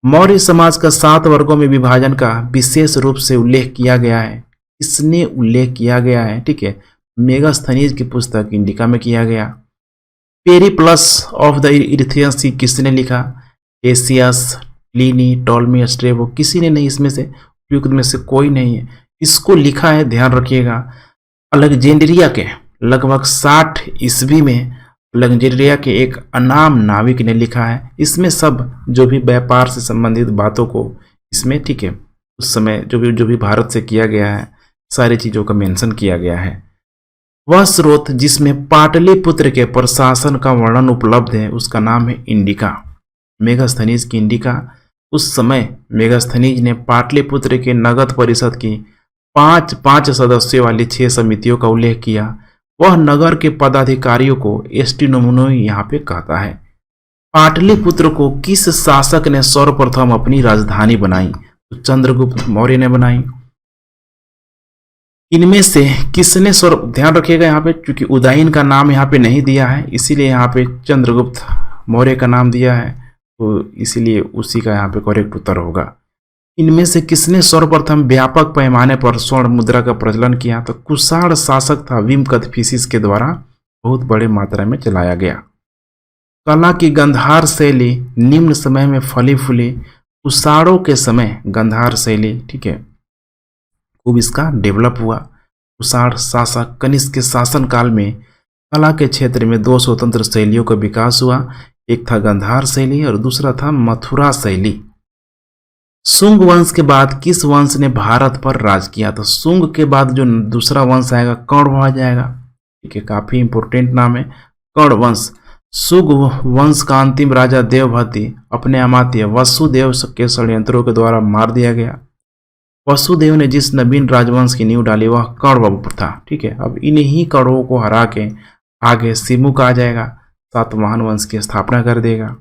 मौर्य समाज का 7 वर्गों में विभाजन का विशेष रूप से उल्लेख किया गया है। इसने उल्लेख किया गया है, ठीक है, मेगास्थनीज की पुस्तक इंडिका में किया गया। पेरिप्लस ऑफ द इरिथ्रियंस किसने लिखा? एशियस, प्लिनी, टॉलमी, स्ट्रेबो, किसी ने नहीं। इसमें से उपयुक्त में से कोई नहीं है। इसको लिखा है, ध्यान रखिएगा, अलेक्जेंड्रिया के लगभग 60 ईस्वी में अलेक्जेंड्रिया के एक अनाम नाविक ने लिखा है। इसमें सब जो भी व्यापार से संबंधित बातों को इसमें, ठीक है, उस समय जो भी भारत से किया गया है, सारी चीज़ों का मेंशन किया गया है। वह स्रोत जिसमें पाटलिपुत्र के प्रशासन का वर्णन उपलब्ध है, उसका नाम है इंडिका, मेगास्थनीज की इंडिका। उस समय मेगास्थनीज ने पाटलिपुत्र के नगद परिषद की 5 सदस्यों वाली 6 समितियों का उल्लेख किया। वह नगर के पदाधिकारियों को एस्टिनोमुनोई यहाँ पे कहता है। पाटलिपुत्र को किस शासक ने सर्वप्रथम अपनी राजधानी बनाई? तो चंद्रगुप्त मौर्य ने बनाई। इनमें से किसने ध्यान रखिएगा यहाँ पे, क्योंकि उदयन का नाम यहाँ पे नहीं दिया है, इसीलिए यहाँ पे चंद्रगुप्त मौर्य का नाम दिया है, तो इसीलिए उसी का यहाँ पे करेक्ट उत्तर होगा। इनमें से किसने सर्वप्रथम व्यापक पैमाने पर स्वर्ण मुद्रा का प्रचलन किया? तो कुषाण शासक था विम कदफिसिस के द्वारा बहुत बड़े मात्रा में चलाया गया। कला की गंधार शैली निम्न समय में फली फूली। कुषाणों के समय गंधार शैली, ठीक है, खूब इसका डेवलप हुआ। कुषाण शासक कनिष्क के शासन काल में कला के क्षेत्र में 2 स्वतंत्र शैलियों का विकास हुआ। एक था गंधार शैली और दूसरा था मथुरा शैली। शुंग वंश के बाद किस वंश ने भारत पर राज किया? तो शुंग के बाद जो दूसरा वंश आएगा कर्ण आ जाएगा, ठीक है, काफी इंपोर्टेंट नाम है कर्ण वंश। शुंग वंश का अंतिम राजा देवभद्दी अपने अमात्य वसुदेव के षड्यंत्रों के द्वारा मार दिया गया। वसुदेव ने जिस नवीन राजवंश की नींव डाली वह कर्ण था, ठीक है। अब इन्हीं कौरवों को हरा के आगे सिमुक आ जाएगा, सातवाहन वंश की स्थापना कर देगा।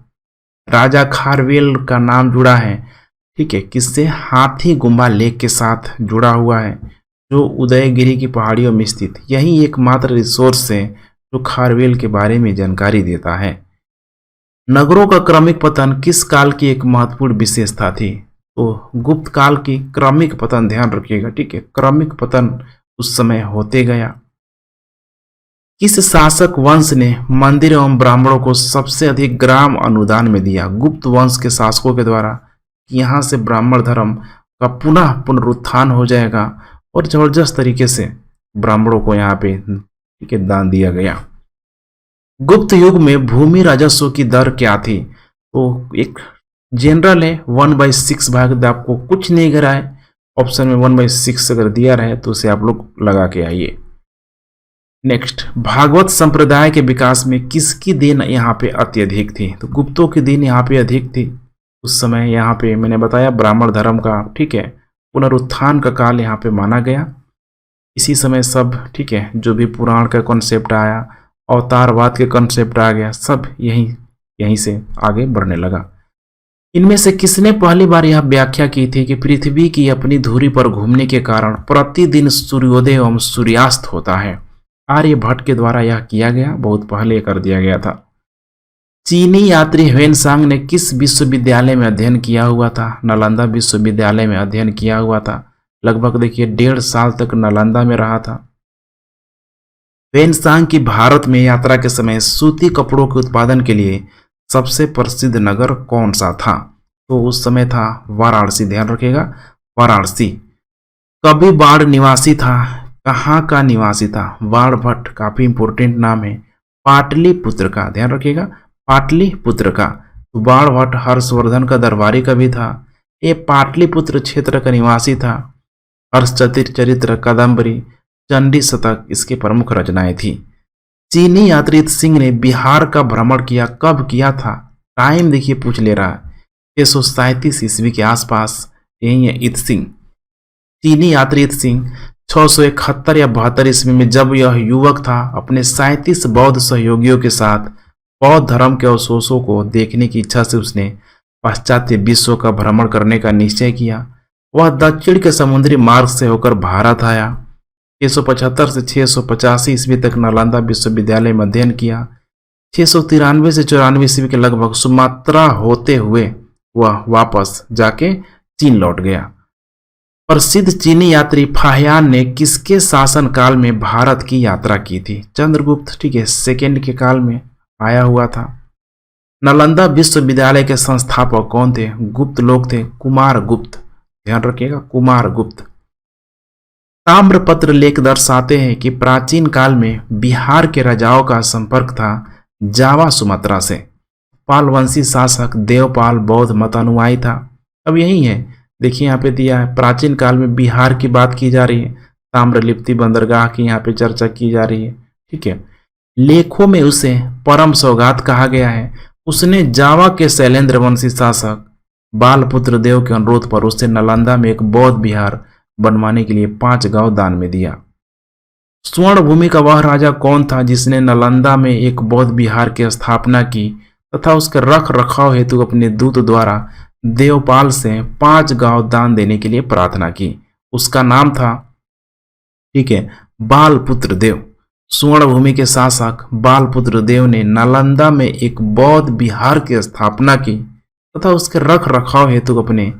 राजा खारवेल का नाम जुड़ा है, ठीक है, किससे? हाथी गुम्बा लेक के साथ जुड़ा हुआ है, जो उदयगिरी की पहाड़ियों में स्थित यही एकमात्र रिसोर्स है जो खारवेल के बारे में जानकारी देता है। नगरों का क्रमिक पतन किस काल की एक महत्वपूर्ण विशेषता थी? तो गुप्त काल की क्रमिक पतन, ध्यान रखिएगा, ठीक है, क्रमिक पतन उस समय होते गया। किस शासक वंश ने मंदिर एवं ब्राह्मणों को सबसे अधिक ग्राम अनुदान में दिया? गुप्त वंश के शासकों के द्वारा। यहाँ से ब्राह्मण धर्म का पुनः पुनरुत्थान हो जाएगा और जबरदस्त तरीके से ब्राह्मणों को यहाँ पे, ठीक है, दान दिया गया। गुप्त युग में भूमि राजस्व की दर क्या थी? तो एक जनरल है 1/6 भाग, आपको कुछ नहीं करा है, ऑप्शन में 1/6 अगर दिया रहे तो उसे आप लोग लगा के आइए। नेक्स्ट, भागवत संप्रदाय के विकास में किसकी देन यहाँ पे अत्यधिक थी? तो गुप्तों की देन यहाँ पे अधिक थी। उस समय यहाँ पे मैंने बताया ब्राह्मण धर्म का, ठीक है, पुनरुत्थान का काल यहाँ पे माना गया। इसी समय सब, ठीक है, जो भी पुराण का कॉन्सेप्ट आया, अवतारवाद के कॉन्सेप्ट आ गया, सब यहीं से आगे बढ़ने लगा। इनमें से किसने पहली बार यह व्याख्या की थी कि पृथ्वी की अपनी धुरी पर घूमने के कारण प्रतिदिन सूर्योदय एवं सूर्यास्त होता है? आर्यभट्ट के द्वारा यह किया गया, बहुत पहले कर दिया गया था। चीनी यात्री ह्वेनसांग ने किस विश्वविद्यालय में अध्ययन किया हुआ था? नालंदा विश्वविद्यालय में अध्ययन किया हुआ था। लगभग देखिए 1.5 साल तक नालंदा में रहा था। ह्वेनसांग की भारत में यात्रा के समय सूती कपड़ों के उत्पादन के लिए सबसे प्रसिद्ध नगर कौन सा था? तो उस समय था वाराणसी, ध्यान रखिएगा, वाराणसी। कभी बाढ़ निवासी था, कहाँ का निवासी था? बाणभट्ट, काफी इंपोर्टेंट नाम है, पाटलिपुत्र का, ध्यान रखिएगा, पाटलिपुत्र का। तो बाणभट्ट हर्षवर्धन का दरबारी कवि था, ये पाटलिपुत्र क्षेत्र का निवासी था। हर्षचरित्र, कादम्बरी, चंडी शतक इसके प्रमुख रचनाएं थी। चीनी यात्री सिंह ने बिहार का भ्रमण किया, कब किया था? टाइम देखिए पूछ ले रहा है, 637 ईस्वी के आसपास, यही है इत सिंह। चीनी यात्री इत सिंह 671 या 72 ईस्वी में जब यह युवक था, अपने 37 बौद्ध सहयोगियों के साथ बौद्ध धर्म के अवशेषों को देखने की इच्छा से उसने पाश्चात्य विश्व का भ्रमण करने का निश्चय किया। वह दक्षिण के समुद्री मार्ग से होकर भारत आया। 675 से 685 ईस्वी तक नालंदा विश्वविद्यालय में अध्ययन किया। 693 से 94 ईस्वी के लगभग सुमात्रा होते हुए वह वापस जाके चीन लौट गया। प्रसिद्ध चीनी यात्री फाहियान ने किसके शासन काल में भारत की यात्रा की थी? चंद्रगुप्त, ठीक है, सेकेंड के काल में आया हुआ था। नालंदा विश्वविद्यालय के संस्थापक कौन थे? गुप्त लोग थे, कुमार गुप्त, ध्यान रखिएगा, कुमार गुप्त। ताम्रपत्र लेख दर्शाते हैं कि प्राचीन काल में बिहार के राजाओं का संपर्क था जावा सुमात्रा से। पालवंशी शासक देवपाल बौद्ध मतानुयायी था। अब यही है, देखिए यहाँ पे दिया है, प्राचीन काल में बिहार की बात की जा रही है, ताम्रलिप्ति बंदरगाह की यहाँ पे चर्चा की जा रही है, ठीक है। लेखों में उसे परम सौगात कहा गया है। उसने जावा के शैलेंद्र वंशी शासक बालपुत्र देव के अनुरोध पर उसे नालंदा में एक बौद्ध विहार बनवाने के लिए 5 गांव दान में दिया। स्वर्ण भूमि का वह राजा कौन था जिसने नालंदा में एक बौद्ध विहार की स्थापना की तथा उसके रख रखाव हेतु अपने दूत द्वारा देवपाल से 5 गांव दान देने के लिए प्रार्थना की? उसका नाम था, ठीक है, बालपुत्र देव। स्वर्ण भूमि के शासक बालपुत्र देव ने नालंदा में एक बौद्ध विहार की स्थापना की तथा उसके रख रखाव हेतु अपने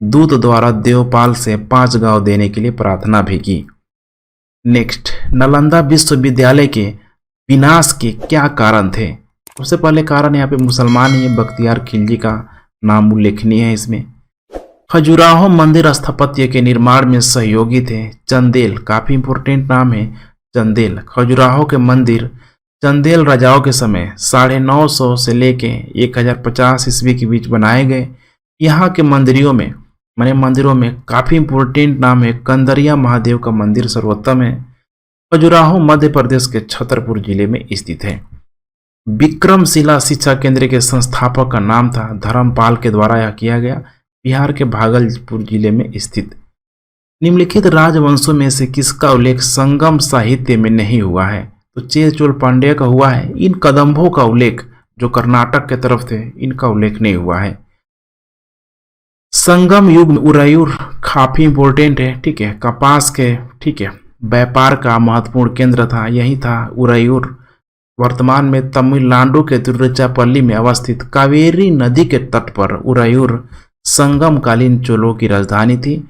दूत द्वारा देवपाल से 5 गांव देने के लिए प्रार्थना भी की। नेक्स्ट, नालंदा विश्वविद्यालय के विनाश के क्या कारण थे? सबसे पहले कारण यहाँ पे मुसलमान ही, बख्तियार खिलजी का नाम उल्लेखनीय है इसमें। खजुराहो मंदिर स्थापत्य के निर्माण में सहयोगी थे चंदेल, काफी इंपोर्टेंट नाम है चंदेल। खजुराहो के मंदिर चंदेल राजाओं के समय 950 से लेके 1050 ईस्वी के बीच बनाए गए। यहाँ के मंदिरों में काफी इंपोर्टेंट नाम है कंदरिया महादेव का मंदिर सर्वोत्तम है। खजुराहो मध्य प्रदेश के छतरपुर जिले में स्थित है। विक्रमशिला शिक्षा केंद्र के संस्थापक का नाम था धर्मपाल के द्वारा यह किया गया, बिहार के भागलपुर जिले में स्थित। निम्नलिखित राजवंशों में से किसका उल्लेख संगम साहित्य में नहीं हुआ है? तो चेर चोल पांड्य का हुआ है। इन कदंबों का उल्लेख जो कर्नाटक के तरफ थे, इनका उल्लेख नहीं हुआ है। संगम युग में उरैयूर काफी इंपोर्टेंट है, ठीक है, कपास के, ठीक है, व्यापार का महत्वपूर्ण केंद्र था, यही था उरैयूर। वर्तमान में तमिलनाडु के तिरुचिरापल्ली में अवस्थित कावेरी नदी के तट पर उरैयूर संगमकालीन चोलों की राजधानी थी।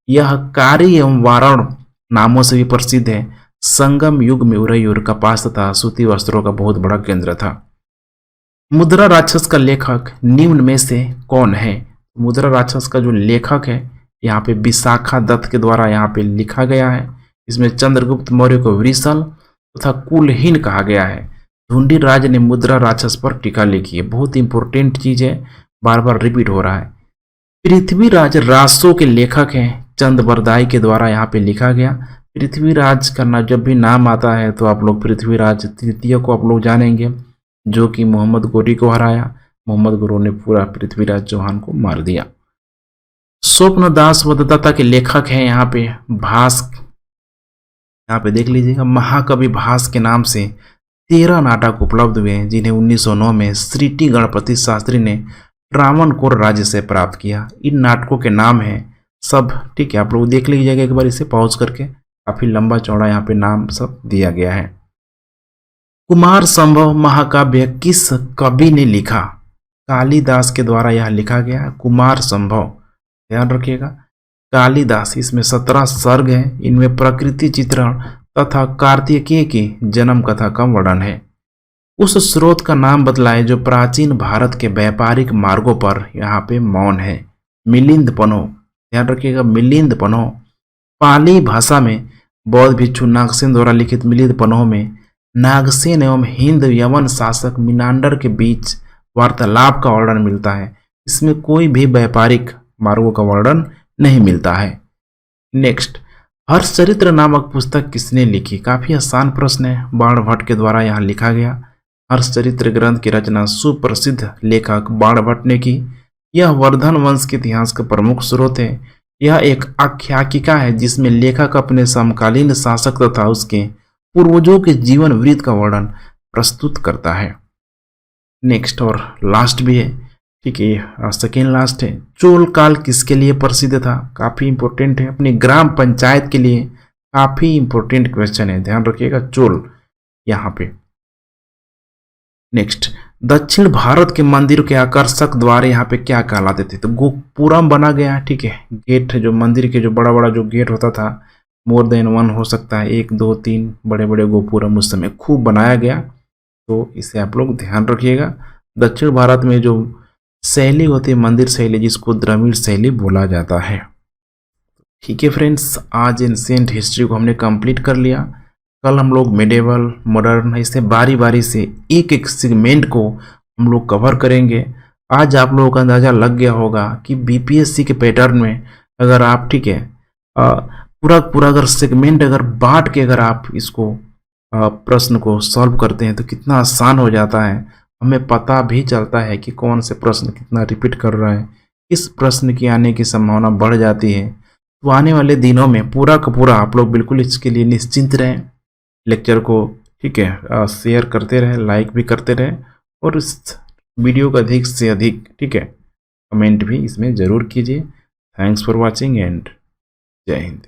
यह कारी एवं वारण नामों से भी प्रसिद्ध है। संगम युग में उरैयूर कपास तथा सूती वस्त्रों का बहुत बड़ा केंद्र था। मुद्रा राक्षस का लेखक निम्न में से कौन है? मुद्रा राक्षस का जो लेखक है यहाँ पे विशाखा दत्त के द्वारा यहाँ पे लिखा गया है। इसमें चंद्रगुप्त मौर्य को वृषल तथा कुलहीन कहा गया है। ढूंढी राज ने मुद्रा राक्षस पर टीका लिखी है, बहुत इंपॉर्टेंट चीज है, बार बार रिपीट हो रहा है। पृथ्वीराज रासो के लेखक हैं चंदबरदाई के द्वारा यहाँ पे लिखा गया। पृथ्वीराज का जब भी नाम आता है तो आप लोग पृथ्वीराज तृतीय को आप लोग जानेंगे, जो कि मोहम्मद गोरी को हराया। मोहम्मद गोरी ने पूरा पृथ्वीराज चौहान को मार दिया। स्वप्नदास वदत्ता के लेखक हैं यहाँ पे यहाँ पे देख लीजिएगा, महाकवि भास के नाम से 13 नाटक उपलब्ध हुए हैं, जिन्हें 1909 में श्री टी गणपति शास्त्री ने त्रावणकोर राज्य से प्राप्त किया। इन नाटकों के नाम हैं सब, ठीक है, आप लोग देख लीजिएगा एक बार इसे पॉज करके, काफी लंबा चौड़ा यहाँ पे नाम सब दिया गया है। कुमार संभव महाकाव्य किस कवि ने लिखा? कालिदास के द्वारा यह लिखा गया कुमार संभव, ध्यान रखिएगा। कालिदास, इसमें 17 सर्ग हैं, इनमें प्रकृति चित्रण तथा कार्तिकेय की जन्म कथा का वर्णन है। उस स्रोत का नाम बतलाए जो प्राचीन भारत के व्यापारिक मार्गों पर यहाँ पे मौन है। मिलिंद पन्हो, ध्यान रखिएगा, मिलिंद पन्हो। पाली भाषा में बौद्ध भिक्षु नागसेन द्वारा लिखित मिलिंद पन्हो में नागसेन एवं हिंद यवन शासक मिनांडर के बीच वार्तालाप का वर्णन मिलता है। इसमें कोई भी व्यापारिक मार्गों का वर्णन नहीं मिलता है। नेक्स्ट, हर्षचरित्र नामक पुस्तक किसने लिखी? काफी आसान प्रश्न है, बाणभट्ट के द्वारा यहाँ लिखा गया। हर्षचरित्र ग्रंथ की रचना सुप्रसिद्ध लेखक बाणभट्ट ने की। यह वर्धन वंश के इतिहास का प्रमुख स्रोत है। यह एक आख्यायिका है जिसमें लेखक अपने समकालीन शासक तथा उसके पूर्वजों के जीवन वृत्त का वर्णन प्रस्तुत करता है। नेक्स्ट और लास्ट भी है, ठीक है, सेकेंड लास्ट है। चोल काल किसके लिए प्रसिद्ध था? काफी इंपॉर्टेंट है, अपनी ग्राम पंचायत के लिए काफी इंपॉर्टेंट क्वेश्चन है, ध्यान रखिएगा, चोल यहाँ पे। नेक्स्ट, दक्षिण भारत के मंदिर के आकर्षक द्वार यहाँ पे क्या कहलाते थे? तो गोपुरम बना गया, ठीक है, गेट जो मंदिर के जो बड़ा बड़ा जो गेट होता था, मोर देन वन हो सकता है, 1 2 3 बड़े बड़े गोपुरम उस समय खूब बनाया गया, तो इसे आप लोग ध्यान रखिएगा। दक्षिण भारत में जो शैली होती है मंदिर शैली, जिसको द्रविड़ शैली बोला जाता है। ठीक है फ्रेंड्स, आज एंशिएंट हिस्ट्री को हमने कंप्लीट कर लिया। कल हम लोग मिडेवल, मॉडर्न, ऐसे बारी बारी से एक एक सेगमेंट को हम लोग कवर करेंगे। आज आप लोगों का अंदाजा लग गया होगा कि बीपीएससी के पैटर्न में अगर आप, ठीक है, पूरा पूरा अगर सेगमेंट अगर बांट के अगर आप इसको प्रश्न को सॉल्व करते हैं तो कितना आसान हो जाता है। हमें पता भी चलता है कि कौन से प्रश्न कितना रिपीट कर रहे हैं, किस प्रश्न की आने की संभावना बढ़ जाती है। तो आने वाले दिनों में पूरा का पूरा आप लोग बिल्कुल इसके लिए निश्चिंत रहें। लेक्चर को, ठीक है, शेयर करते रहें, लाइक भी करते रहें, और इस वीडियो को अधिक से अधिक, ठीक है, कमेंट भी इसमें ज़रूर कीजिए। थैंक्स फॉर वॉचिंग एंड जय हिंद।